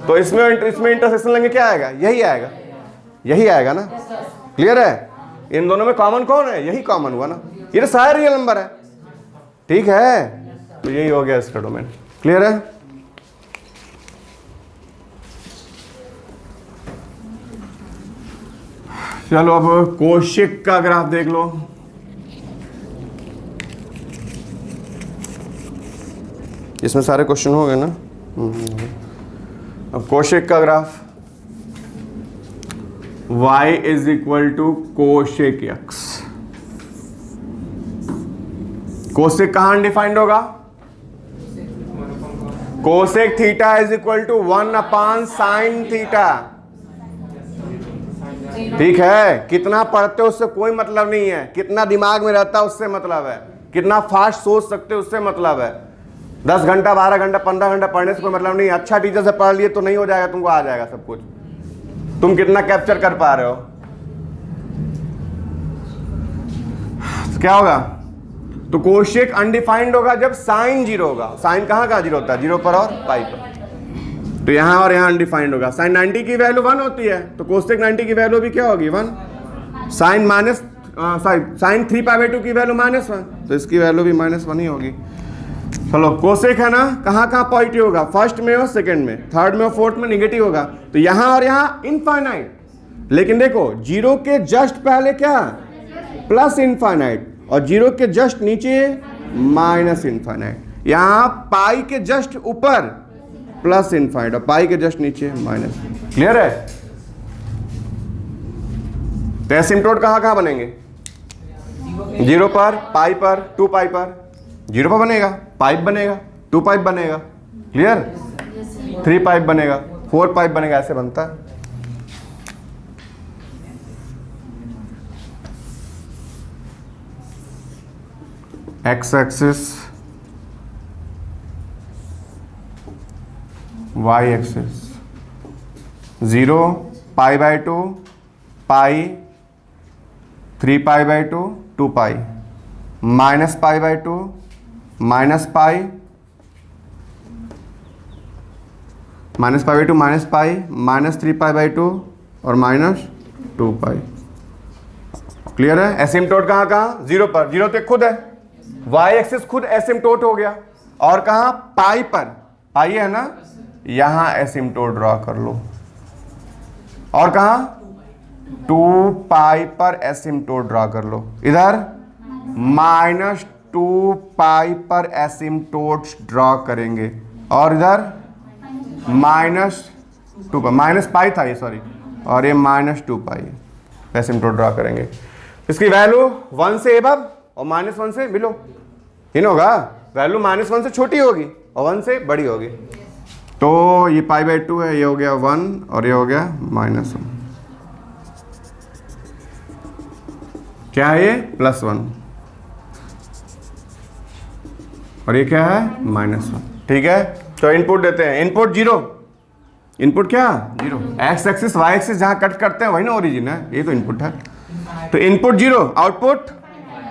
तो इसमें इंटरसेक्शन लेंगे, क्या आएगा? यही आएगा, यही आएगा ना। क्लियर है? इन दोनों में कॉमन कौन है? यही कॉमन हुआ ना, ये तो सारे रियल नंबर है। ठीक है, तो यही हो गया इसका डोमेन। क्लियर है? चलो अब कोशिक का ग्राफ देख लो। इसमें सारे क्वेश्चन हो गए ना। अब कोशिक का graph, y is equal to cosec x। Cosec कहां अनडिफाइंड होगा? Cosec theta is equal to 1 upon sine theta. ठीक है, कितना पढ़ते हो उससे कोई मतलब नहीं है, कितना दिमाग में रहता है उससे मतलब है, कितना फास्ट सोच सकते हो उससे मतलब है। 10 घंटा 12 घंटा 15 घंटा पढ़ने से कोई मतलब नहीं है। अच्छा टीचर से पढ़ लिए तो नहीं हो जाएगा, तुमको आ जाएगा सब कुछ। तुम कितना कैप्चर कर पा रहे हो? तो क्या होगा? तो कोशेक अनडिफाइंड होगा जब साइन 0 होगा। साइन कहां 0 होता है? 0 पर और पाई पर। तो यहां और यहां अनडिफाइंड होगा। साइन 90 की वैल्यू 1 होती है, तो कोसेक 90 की वैल्यू भी क्या होगी? 1। साइन साइन 3π/2 की वैल्यू -1, तो इसकी वैल्यू भी -1 ही होगी। चलो, कोसेक है ना, कहां कहां पॉजिटिव होगा? फर्स्ट में और सेकंड में, थर्ड में और फोर्थ में नेगेटिव होगा। तो यहां और यहां इनफाइनाइट। लेकिन देखो, 0 के जस्ट पहले क्या? प्लस इनफाइनाइट, और 0 के जस्ट नीचे माइनस इनफाइनाइट। यहां पाई के जस्ट ऊपर प्लस इनफाइनाइट, और पाई के जस्ट नीचे माइनस। क्लियर है? तो एसिम्प्टोट कहां कहां बनेंगे? 0 पर, पाई पर, 2 पाई पर। 0 पर बनेगा, पाइप बनेगा, 2 पाइप बनेगा। क्लियर? 3 पाइप बनेगा, 4 पाइप बनेगा, ऐसे बनता है। एक्स एक्सिस, वाई एक्सिस, 0 π/2 पाई, 3π/2 2 पाई, -π/2 माइनस पाई, -π/2 माइनस पाई, -3π/2 और -2 पाई। क्लियर है? एसिम्प्टोट कहाँ कहाँ? 0 पर। 0 तो खुद है, y एक्सिस खुद एसिम्प्टोट हो गया। और कहाँ? पाई पर। पाई है ना, यहां एसिम्प्टोट ड्रॉ कर लो। और कहाँ? 2 पाई पर एसिम्प्टोट ड्रॉ कर लो। इधर -2 पाई पर एसिम्प्टोट्स ड्रॉ करेंगे, और इधर -2 पर, माइनस पाई था ये, सॉरी, और ये -2 पाई एसिम्प्टोट ड्रॉ करेंगे। इसकी वैल्यू 1 से एबव और -1 से बिलो इन होगा। वैल्यू -1 से छोटी होगी और 1 से बड़ी होगी। तो ये π/2 है, ये हो गया 1 और ये हो गया -1। क्या है ये? +1, और ये क्या है? -1। ठीक है, तो इनपुट देते हैं। इनपुट 0, इनपुट क्या? 0। एक्स एक्सिस वाई एक्सिस जहां कट करते हैं वही ना ओरिजिन है, ये तो इनपुट है। तो इनपुट 0, आउटपुट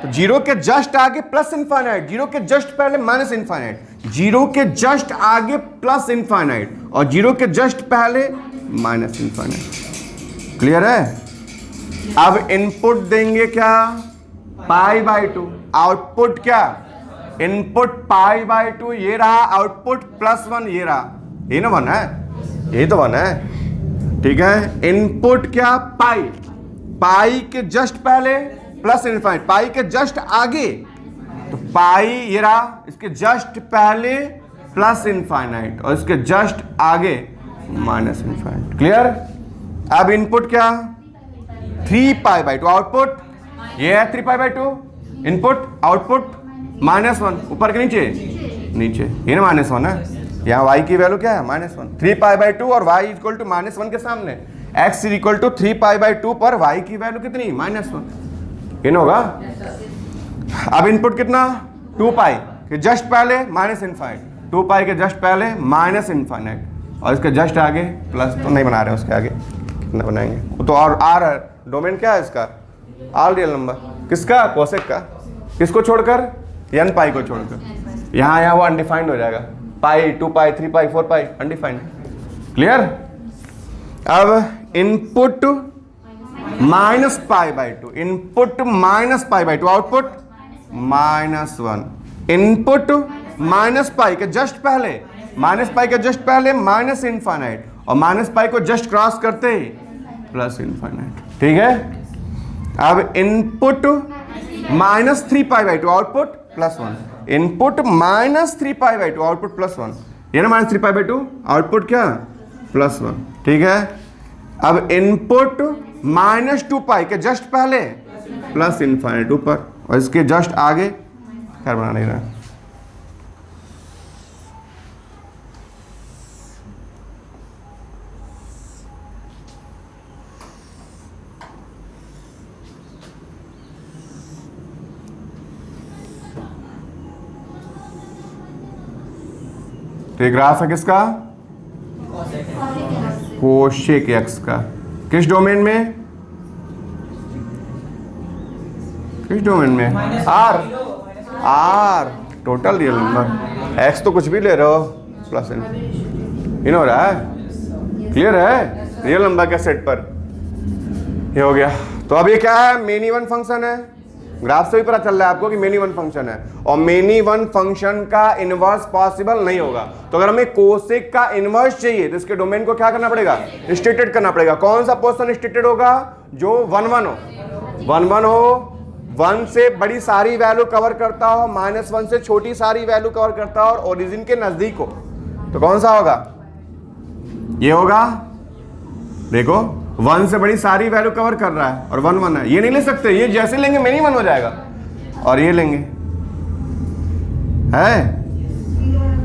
तो 0 के जस्ट आगे प्लस इनफाइनाइट, 0 के जस्ट पहले माइनस इनफाइनाइट, 0 के जस्ट आगे प्लस इनफाइनाइट, और 0 के जस्ट पहले माइनस इनफाइनाइट। क्लियर है? अब इनपुट देंगे क्या? π/2। आउटपुट क्या? इनपुट π/2 ये रहा, आउटपुट +1 ये रहा। ये ना 1 है, ये तो 1 है। ठीक है, इनपुट क्या? पाई, पाई के जस्ट पहले प्लस इनफाइनाइट, पाई के जस्ट आगे तो पाई ये रहा, इसके जस्ट पहले प्लस इनफाइनाइट और इसके जस्ट आगे माइनस इनफाइनाइट। क्लियर? अब इनपुट क्या? 3π/2, आउटपुट ये है 3π/2, इनपुट आउटपुट -1, ऊपर के नीचे नीचे, ये ना -1 है। यहाँ y की वैल्यू क्या है? -1। 3π/2 और y इक्वल टू -1 के सामने x इक्वल टू 3π/2 पर y की वैल्यू कितनी? -1। इन होगा। अब इनपुट कितना 2 पाई के जस्ट पहले माइनस इनफाइनाइट, 2 पाई के जस्ट पहले माइनस इनफाइनाइट और इसके जस्ट आगे प्लस, तो नहीं बना रहे उसके आगे कितना बनाएंगे वो तो। और आर है, डोमेन क्या है इसका, आल रियल नंबर, किसका, कोसेक का, किसको छोड़कर, एन पाई को छोड़कर। यहाँ वो अनडिफाइंड हो जाएगा, पाई 2 पाई 3 पाई 4 पाई अनडिफाइंड। क्लियर। अब input minus pi by 2, input minus pi by 2, output -1। Input minus pi के जस्ट पहले, माइनस पाई के जस्ट पहले माइनस इनफाइनाइट और माइनस पाई को जस्ट क्रॉस करते ही प्लस इनफाइनाइट। ठीक है। अब input -3 pi by 2, output +1। Input -3 pi by 2, output +1। ये ना -3 पाई बाई 2, आउटपुट क्या, +1। ठीक है। अब इनपुट -2 पाई के जस्ट पहले प्लस इनफाइनाइट ऊपर और इसके जस्ट आगे, खैर बना नहीं रहा। तो ये ग्राफ है किसका, कोशेक एक्स का। किस डोमेन में, किस डोमेन में, R, R total real number. X तो कुछ भी ले रहे हो, प्लस इन हो रहा है। क्लियर है, रियल नंबर के सेट पर ये हो गया। तो अब ये क्या है, मेनी वन फंक्शन है। ग्राफ से भी पता चल रहा है आपको कि मेनी वन फंक्शन है और मेनी वन फंक्शन का इनवर्स पॉसिबल नहीं होगा। तो अगर हमें कोसेक का इनवर्स चाहिए तो इसके डोमेन को क्या करना पड़ेगा, रिस्ट्रिक्टेड करना पड़ेगा। कौन सा पोर्शन रिस्ट्रिक्टेड होगा, जो 1 1 हो, 1 1 हो, 1 से बड़ी सारी वैल्यू कवर करता हो, -1 से छोटी सारी वैल्यू कवर करता हो और ओरिजिन के नजदीक हो। तो कौन सा होगा, ये होगा। देखो 1 से बड़ी सारी वैल्यू कवर कर रहा है और 1 1 है, ये नहीं ले सकते, ये जैसे लेंगे मेनी वन हो जाएगा। और ये लेंगे है,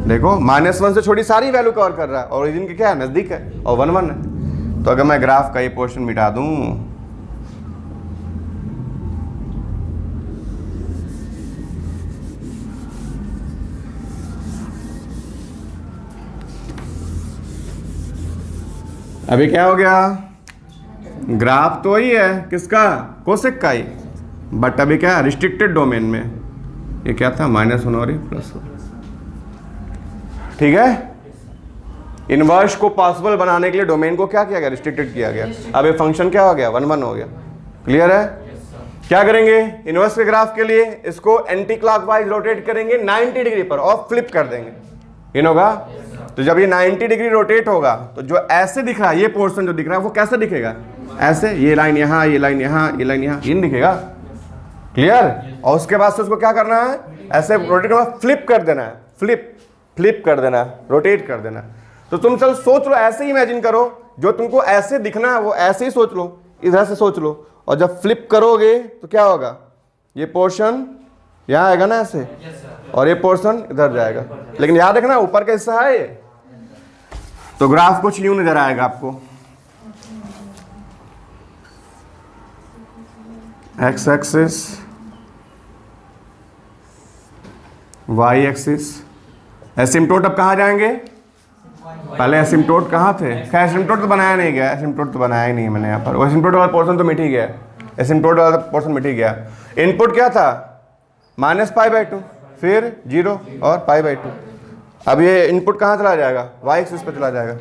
देखो -1 से छोटी सारी वैल्यू कवर कर रहा है और ओरिजिन के क्या है, नजदीक है और 1 1 है। तो अगर मैं ग्राफ का ये पोर्शन मिटा दूं, अभी क्या हो गया, ग्राफ तो वही है किसका, कोसेक का ही, बट अभी क्या है, रिस्ट्रिक्टेड डोमेन में। ये क्या था, -1 और +1। ठीक है। इनवर्स को पॉसिबल बनाने के लिए डोमेन को क्या किया गया, रिस्ट्रिक्टेड किया गया। अब ये फंक्शन क्या हो गया, 1 1 हो गया। क्लियर है। क्या करेंगे, इनवर्स के ग्राफ के लिए इसको एंटी क्लॉकवाइज रोटेट करेंगे 90 डिग्री पर और फ्लिप कर देंगे। इन होगा। तो जब ये 90 डिग्री रोटेट होगा तो जो ऐसे दिख रहा है, ये पोर्शन जो दिख रहा है वो कैसे दिखेगा, ऐसे, ये लाइन यहाँ, ये लाइन यहाँ, ये लाइन यहाँ, इन दिखेगा। क्लियर। और उसके बाद से उसको क्या करना है, ऐसे रोटेट करना, फ्लिप कर देना है, फ्लिप कर देना है, रोटेट कर देना है। तो तुम चल सोच लो, ऐसे ही इमेजिन करो, जो तुमको ऐसे दिखना है वो ऐसे ही सोच लो, इधर से सोच लो। और जब फ्लिप करोगे तो क्या होगा, ये पोर्शन यहाँ आएगा ना ऐसे, और ये पोर्शन इधर जाएगा। लेकिन याद रखना ऊपर का हिस्सा है ये, तो ग्राफ कुछ यूं नजर आएगा आपको, x axis, y axis. Asymptote अब कहाँ जाएंगे, पहले एसिम्प्टोट कहाँ थे, क्या एसिम्प्टोट तो बनाया नहीं गया, एसिम्प्टोट तो बनाया ही नहीं मैंने यहाँ पर। वो एसिम्प्टोट वाला पोर्शन तो मिट ही गया, एसिम्प्टोट वाला पोर्शन मिट ही गया। इनपुट क्या था, -π/2, फिर 0 और π/2। अब ये इनपुट कहाँ चला जाएगा, वाई एक्सिस पे चला जाएगा।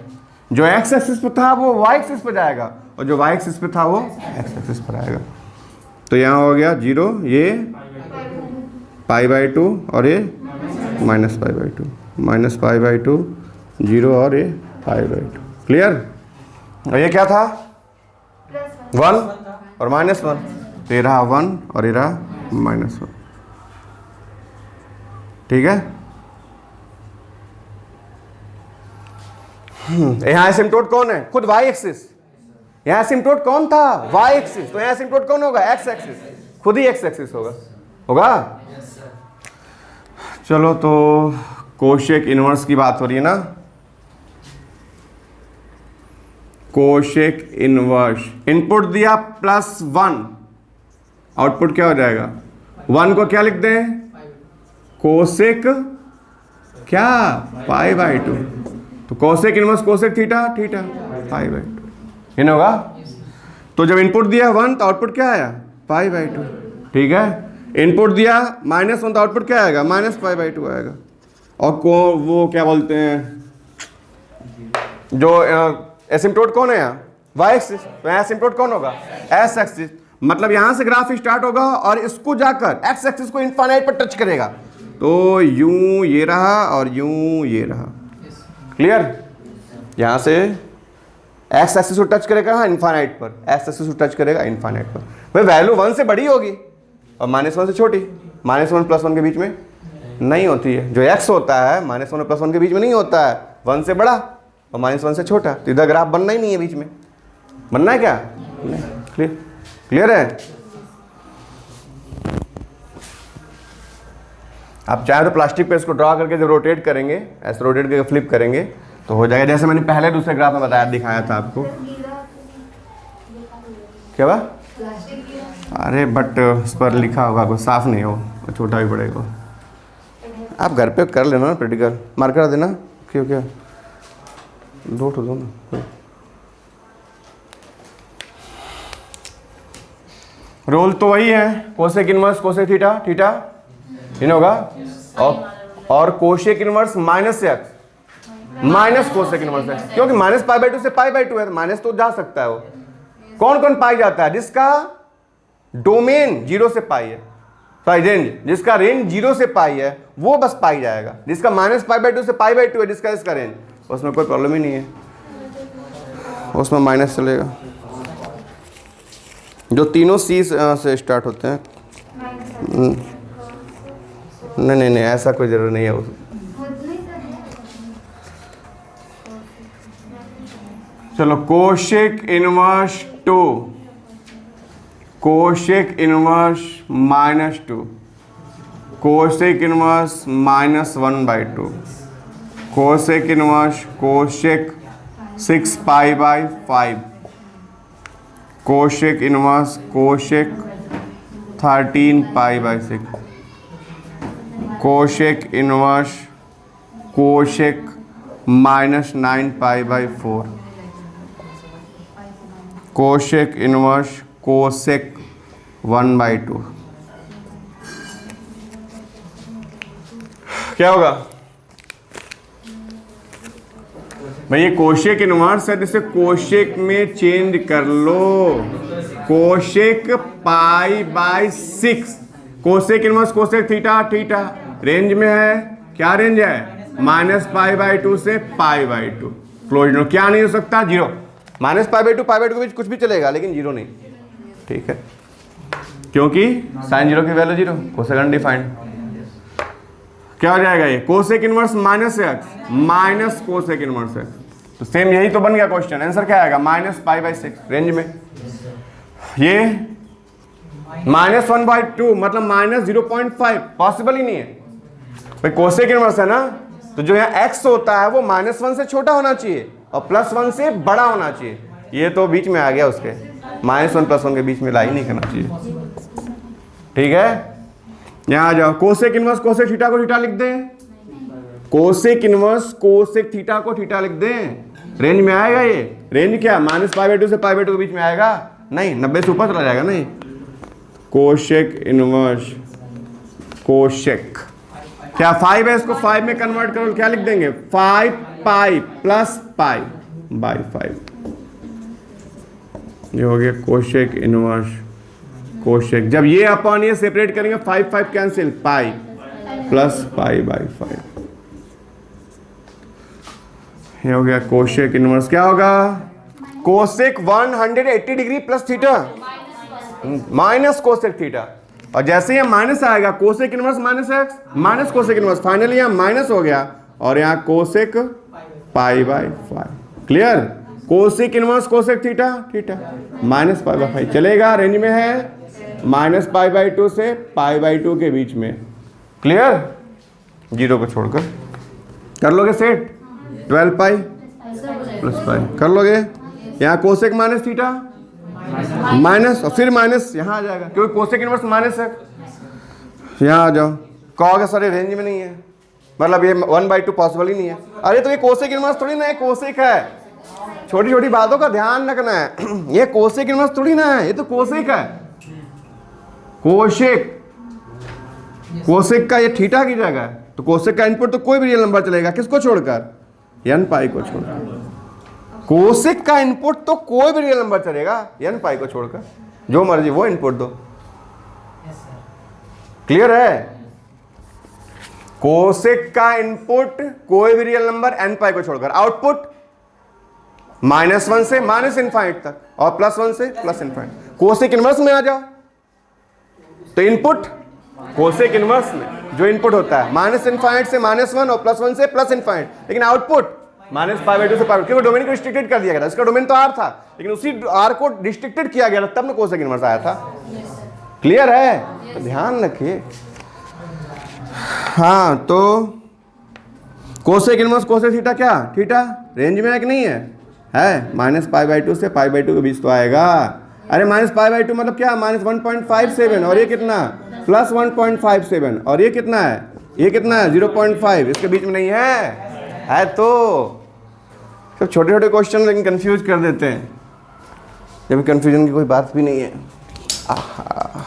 जो एक्स एक्सिस पे था वो वाई एक्सिस पे जाएगा और जो वाई एक्सिस पे था वो एक्स एक्सिस पर आएगा। तो यहाँ हो गया 0, ये π/2 और ये -π/2, -π/2, 0 और ये π/2। क्लियर। और ये क्या था, 1 और -1, तो ये रहा 1 और ये रहा -1। ठीक है। यहाँ एसिम्प्टोट कौन है, खुद वाई एक्सिस। यहाँ एसिम्प्टोट कौन था, वाई एक्सिस। तो यहाँ एसिम्प्टोट कौन होगा, एक्स एक्सिस, खुद ही एक्स एक्सिस होगा। चलो, तो कोशेक इनवर्स की बात हो रही है ना, कोशेक इनवर्स। इनपुट दिया +1 आउटपुट क्या हो जाएगा? 1 को क्या लिख दें? कोसेक क्या? Pi by 2। तो cosec inverse cosec theta, theta pi by 2 इन होगा। तो जब इनपुट दिया 1 तो आउटपुट क्या आया? Pi by 2। ठीक है, इनपुट दिया -1 तो आउटपुट क्या आएगा? -पाई बाई 2 आएगा। और वो क्या बोलते हैं, जो एसिम्पटोट कौन है यहाँ? Y axis. तो यहाँ एसिम्पटोट कौन होगा? X axis. मतलब यहाँ से ग्राफ स्टार्ट होगा और इसको जाकर एक्स एक्सिस को इनफाइनाइट पर टच करेगा। तो यूं ये रहा और यूं ये रहा। क्लियर? यहाँ से एक्स एक्सिस को टच करेगा इनफाइनाइट पर, एक्स एक्सिस को टच करेगा इनफाइनाइट पर। भाई वैल्यू 1 से बड़ी होगी और -1 से छोटी। -1 + 1 के बीच में नहीं होती है। जो x होता है -1 और +1 के बीच में नहीं होता है, 1 से बड़ा और -1 से छोटा। तो इधर ग्राफ बनना ही नहीं है, बीच में बनना है क्या? नहीं। क्लियर? क्लियर है? आप चाहे तो प्लास्टिक पे इसको ड्रा करके जब रोटेट करेंगे, ऐसे रोटेट करके फ्लिप करेंगे तो हो जाएगा, जैसे मैंने पहले दूसरे ग्राफ में बताया, दिखाया था आपको। क्या बा? अरे बट उस पर लिखा होगा, कुछ साफ नहीं हो, छोटा भी पड़ेगा। आप घर पे कर लेना ना प्रैक्टिकल, मार्कर देना। क्यों क्या दो ना। रोल तो वही है, cosec inverse cosec theta, theta इन होगा। और cosec inverse -x minus cosec inverse है, क्योंकि -π/2 से π/2 है, तो माइनस तो जा सकता है। वो कौन कौन पाई जाता है? जिसका डोमेन 0 से पाई है, सॉरी रेंज, जिसका रेंज 0 से पाई है वो बस पाई जाएगा। जिसका -π/2 से π/2 है, जिसका इसका रेंज, उसमें कोई प्रॉब्लम ही नहीं है, उसमें माइनस चलेगा। जो तीनों सी से स्टार्ट होते हैं, नहीं, ऐसा कोई जरूर नहीं है। चलो, cosec inverse 2, cosec inverse -2, cosec inverse -1/2, cosec inverse cosec 6π/5, cosec inverse cosec 13π/6, cosec inverse cosec -9π/4, cosec inverse cosec 1/2। क्या होगा भाई? ये कोसेक इनवर्स है, जिसे कोसेक में चेंज कर लो। Cosec π/6, cosec inverse cosec theta, theta range में है। क्या रेंज है? -π/2 से π/2। क्लोज, क्या नहीं हो सकता? 0। -π/2 π/2 के बीच कुछ भी चलेगा, लेकिन 0 नहीं। ठीक है, क्योंकि साइन 0 की वैल्यू 0, कोसेक अनडिफाइंड। क्या हो जाएगा ये? Cosec inverse -x minus cosec inverse x। तो सेम यही तो बन गया क्वेश्चन। आंसर क्या आएगा? -π/6 रेंज में। ये -1/2 मतलब -0.5 पॉसिबल ही नहीं है भाई। कोसेक इनवर्स है ना, तो जो यहाँ x होता है वो -1 से छोटा होना चाहिए और +1 से बड़ा होना चाहिए। ये तो बीच में आ गया, उसके -1 +1 के बीच में लाई नहीं करना चाहिए। ठीक है, यहाँ आ जाओ। कोसेक इनवर्स कोसेक थीटा को थीटा लिख दें, कोसेक इनवर्स कोसेक थीटा को थीटा लिख दें। रेंज में आएगा ये। रेंज क्या? -π/2 से π/2 के बीच में आएगा? नहीं, 90 से ऊपर चला जाएगा। नहीं, कोसेक इनवर्स कोसेक क्या 5 है, इसको 5 में कन्वर्ट करो, क्या लिख देंगे? 5π + π/5। ये हो गया कोसेक इनवर्स कोसेक। जब ये अपॉन ये सेपरेट करेंगे, 5 कैंसिल, पाई + π/5। ये हो गया कोसेक इनवर्स। क्या होगा? Cosec 180 degree + theta minus cosec theta. और जैसे यहाँ माइनस आएगा, cosec inverse -x minus cosec inverse, finally यहाँ माइनस हो गया और यहाँ cosec π/5। Clear? Cosec inverse cosec theta, theta -π/5 चलेगा। रेंज में है -π/2 से π/2 के बीच में। क्लियर? 0 को छोड़कर कर लोगे सेट। 12π + π कर लोगे। यहाँ कोसेक -थीटा माइनस और फिर माइनस यहाँ आ जाएगा क्योंकि कोसेक इनवर्स माइनस है। यहाँ आ जाओ, कहोगे सर ये रेंज में नहीं है, मतलब ये 1/2 पॉसिबल ही नहीं है। अरे तो ये कोसेक इनवर्स थोड़ी ना है, कोसेक है। छोटी छोटी बातों का ध्यान रखना है। ये कोसेक इनवर्स थोड़ी ना है, ये तो कोसेक है। कोसेक, कोसेक का ये थीटा की जगह है, तो कोसेक का इनपुट तो कोई भी रियल नंबर चलेगा, किसको छोड़कर? n पाई को छोड़कर। कोसेक का इनपुट तो कोई भी रियल नंबर चलेगा n पाई को छोड़कर, जो मर्जी वो इनपुट दो। क्लियर है? कोसेक का इनपुट कोई भी रियल नंबर n पाई को छोड़कर, आउटपुट -1 से माइनस इनफाइट तक और +1 से प्लस इनफाइट। कोसेक इनवर्स में आ जाओ तो इनपुट कोसेक इनवर्स में जो इनपुट होता है -∞ से -1 और +1 से प्लस इनफाइट, लेकिन आउटपुट -π/2 से π/2, क्योंकि डोमेन को रिस्ट्रिक्टेड कर दिया गया था। इसका डोमेन तो R था, लेकिन उसी R को रिस्ट्रिक्टेड किया गया तब ना कोसेक इनवर्स आया था। क्लियर है? तो ध्यान रखिए। हाँ, तो कोसेक इनवर्स कोसेक थीटा क्या? थीटा रेंज में है कि नहीं है? है, -π/2 से π/2 के बीच तो आएगा। अरे -π/2 मतलब क्या? -1.57 और ये कितना? +1.57 और ये कितना है? ये कितना है? 0.5, इसके बीच में नहीं है तो सब छोटे छोटे क्वेश्चन लेकिन कंफ्यूज कर देते हैं, जब कंफ्यूजन की कोई बात भी नहीं है। आहा,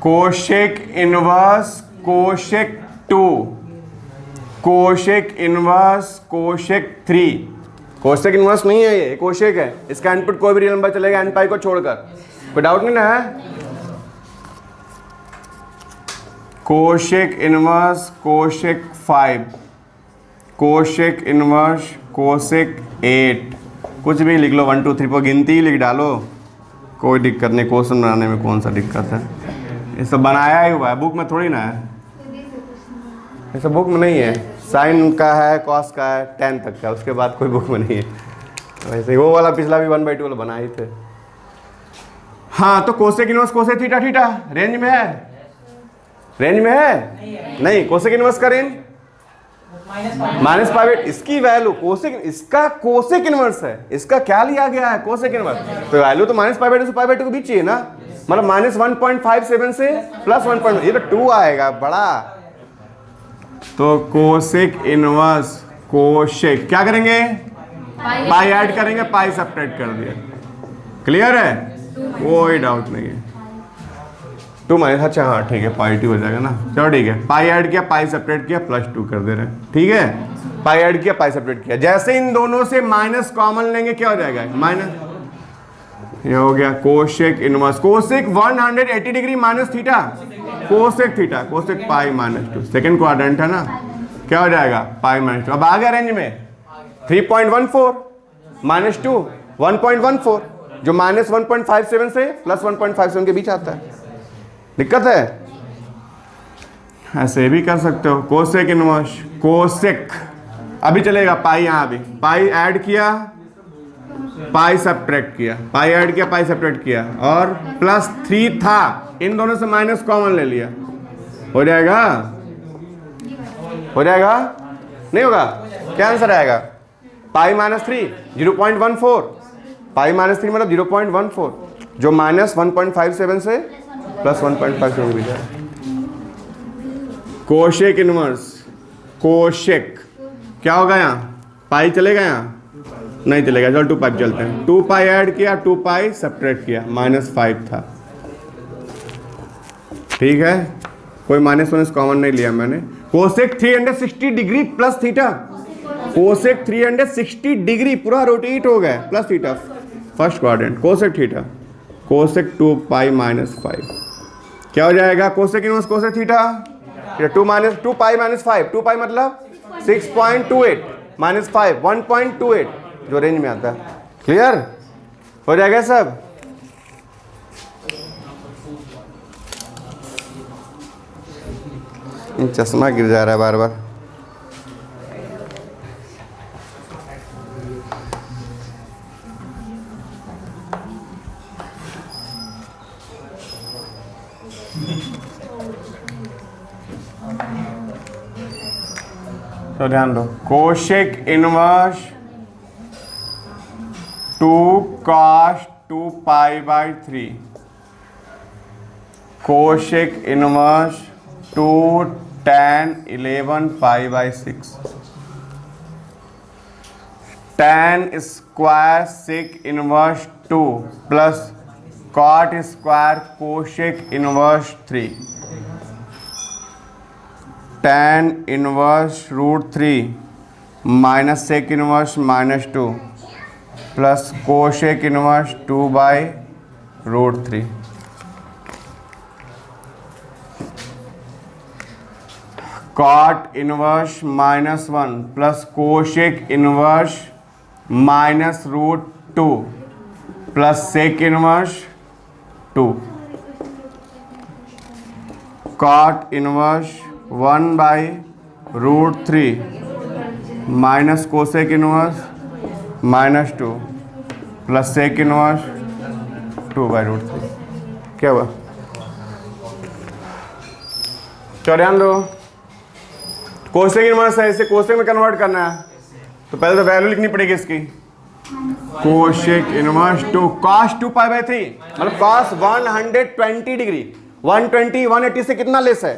cosec inverse cosec 2, cosec inverse cosec 3। Cosec inverse नहीं है, ये कोशेक है। इसका इनपुट कोई भी रियल नंबर चलेगा n पाई को छोड़कर, कोई डाउट नहीं ना है? Cosec inverse cosec 5, cosec inverse cosec 8, कुछ भी लिख लो, 1 2 3 4 गिनती ही लिख डालो, कोई दिक्कत नहीं। क्वेश्चन बनाने में कौन सा दिक्कत है? ये सब बनाया ही हुआ है, बुक में थोड़ी ना है, ये सब बुक में नहीं है। साइन का है, कॉस का है, 10 तक का, उसके बाद कोई बुक में नहीं है। वैसे वो वाला पिछला भी 1/2 वाला बनाए थे। हाँ, तो cosec inverse cosec theta, theta range में है? रेंज में है? नहीं, कोसेक इनवर्स का रेंज -π/2। इसकी वैल्यू कोसेक, इसका कोसेक इनवर्स है, इसका क्या लिया गया है? Cosec inverse. तो वैल्यू तो -π/2 से π/2 के बीच ही है ना, मतलब -1.57 से +1. ये तो 2 आएगा बड़ा। तो कोसेक इनवर्स कोशेक क्या करेंगे? पाई ऐड करेंगे, पाई सब्ट्रैक्ट कर दिया। क्लियर है? कोई डाउट नहीं है। 2 माइनस, अच्छा हाँ ठीक है, π/2 हो जाएगा ना। चलो ठीक है, पाई ऐड किया, पाई सब्ट्रैक्ट किया, +2 कर दे रहे हैं। ठीक है, पाई ऐड किया, पाई सब्ट्रैक्ट किया। जैसे इन दोनों से माइनस कॉमन लेंगे क्या हो जाएगा? माइनस। ये हो गया cosec inverse cosec 180 degree minus theta, cosec theta, cosec π-2, second quadrant है ना, क्या हो जाएगा? π-2। अब आ गया रेंज में 3.14 -2 1.14, जो -1.57 से +1.57 के बीच आता है। दिक्कत है? ऐसे भी कर सकते हो, कोसेक इनवर्स कोसेक, अभी चलेगा पाई, यहाँ भी पाई ऐड किया, पाई सब्ट्रैक्ट किया, पाई ऐड किया, पाई सब्ट्रैक्ट किया, और +3 था, इन दोनों से माइनस कॉमन ले लिया, हो जाएगा? हो जाएगा? नहीं होगा? क्या आंसर आएगा? π-3 0.14, π-3 मतलब 0.14, जो -1.57 से +1.57 भी जाए। कोशेक इनवर्स कोशेक क्या होगा? यहाँ पाई चलेगा, यहाँ नहीं चलेगा। चलो 2 पाई चलते हैं। 2 पाई ऐड किया, 2 पाई सब्ट्रैक्ट किया, -5 था। ठीक है, कोई -1 कॉमन नहीं लिया मैंने। Cosec 360 degree plus theta, cosec 360 degree पूरा रोटेट हो गया, plus theta first quadrant, cosec theta, cosec 2 पाई -5 क्या हो जाएगा? कोसेक इनवर्स कोसेक थीटा 2 पाई -5, 2 पाई मतलब 6.28 -5 1.28, जो रेंज में आता है। क्लियर हो जाएगा सब? चश्मा गिर जा रहा है बार बार। तो ध्यान दो, cosec inverse 2 cos 2 pi by 3, cosec inverse 2 tan 11 pi by 6, tan square sec inverse 2 plus cot square cosec inverse 3, tan inverse √3 minus sec inverse -2 plus cosec inverse 2 by √3। Cot inverse -1 plus cosec inverse -√2 plus sec inverse 2, cot inverse 1 by √3 minus cosec inverse -2 plus sec inverse 2 by √3। क्या हुआ? ध्यान दो, cosec inverse है, इसे cosec में convert करना है तो पहले तो वैल्यू लिखनी पड़ेगी इसकी, cosec inverse 2 cos 2 pi by 3 मतलब cos 120 डिग्री, 120 180 से कितना लेस है?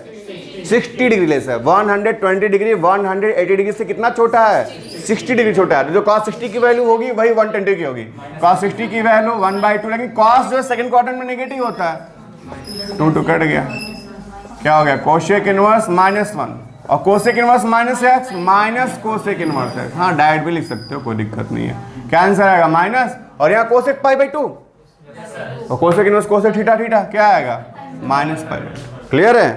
60 डिग्री लेस है। 120 डिग्री 180 डिग्री से कितना छोटा है? 60 डिग्री छोटा है। तो जो cos 60 की वैल्यू होगी वही 120 की होगी। cos 60 की वैल्यू 1/2, लेकिन cos जो है सेकंड क्वाड्रेंट में नेगेटिव होता है, 2 कट गया, क्या हो गया? कोशेक इनवर्स -1 और cosec inverse -x minus cosec inverse x। हाँ डायरेक्ट भी लिख सकते हो, कोई दिक्कत नहीं है। क्या आंसर आएगा? माइनस, और यहाँ कोसेक पाई बाई 2 और cosec inverse cosec theta theta क्या आएगा? -π/2। क्लियर है?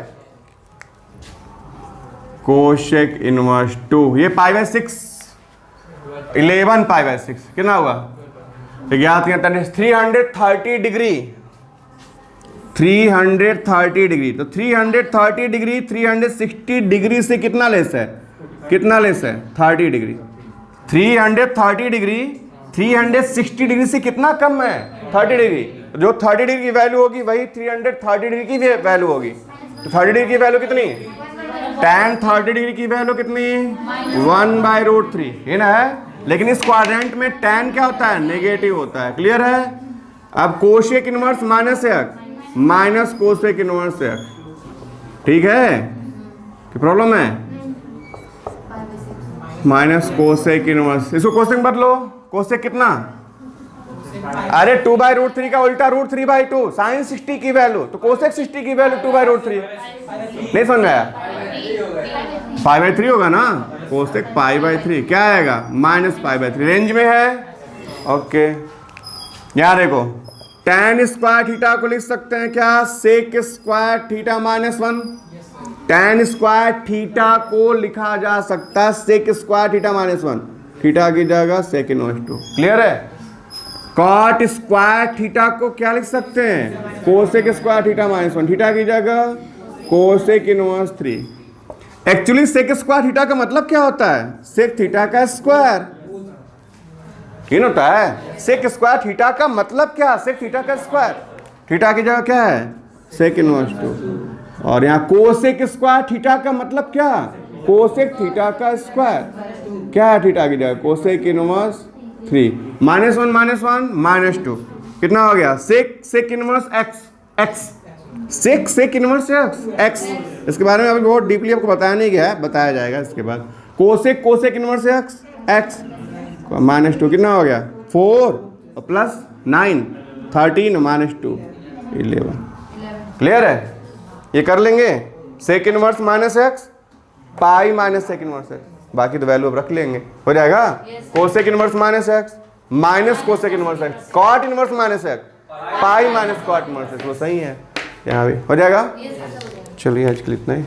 कोशेक इनवर्स 2 ये π/6 11 π/6 कितना हुआ? ज्ञात करता है 330 डिग्री, 330 डिग्री। तो 330 डिग्री 360 डिग्री से कितना लेस है? कितना लेस है? 30 डिग्री। 330 डिग्री 360 डिग्री से कितना कम है? 30 डिग्री। जो 30 डिग्री की वैल्यू होगी वही 330 डिग्री की वैल्यू होगी। तो 30 डिग्री की वैल्यू कितनी? tan 30 डिग्री की वैल्यू कितनी? 1/√3 है ना। लेकिन इस क्वाड्रेंट में tan क्या होता है? नेगेटिव होता है। क्लियर है? अब cosec inverse -x minus cosec inverse x, ठीक है? क्या प्रॉब्लम है? माइनस कोसेक इनवर्स, इसको कोसेक में बदलो। कोसेक कितना? अरे 2/√3 का उल्टा √3/2 साइन 60 की वैल्यू, तो कोसेक 60 की वैल्यू 2/√3। नहीं समझ आया? π/3 होगा ना, कोसेक π/3 क्या आएगा? -π/3 रेंज में है। ओके यहाँ देखो, tan स्क्वायर थीटा को लिख सकते हैं क्या? Sec square theta -1। tan square theta को लिखा जा सकता है सेक स्क्वायर थीटा -1, थीटा की जगह सेक इनवर्स 2। क्लियर है? कॉट स्क्वायर थीटा को क्या लिख सकते हैं? कोसेक स्क्वायर थीटा -1, थीटा की जगह cosec inverse 3। Actually sec square theta का मतलब क्या होता है? सेक थीटा का स्क्वायर होता है। सेक स्क्वायर थीटा का मतलब क्या? सेक थीटा का स्क्वायर, थीटा की जगह क्या है? Sec inverse 2। और यहाँ कोसेक स्क्वायर थीटा का मतलब क्या? कोसेक थीटा का स्क्वायर क्या है? थीटा की जगह कोसेक इनवर्स 3। -1 -2 कितना हो गया? Sec inverse x sec inverse x। इसके बारे में अभी बहुत डीपली आपको बताया नहीं गया है, बताया जाएगा इसके बाद। कोसेक इनवर्स x -2 कितना हो गया? 4 प्लस 9 13 -2 11। क्लियर है? ये कर लेंगे। Sec inverse -x pi minus sec inverse x, बाकी तो वैल्यू अब रख लेंगे, हो जाएगा। Cosec inverse -x minus cosec inverse x, cot inverse -x pi minus cot inverse x, वो सही है। यहाँ भी हो जाएगा। चलिए आज के लिए इतना ही।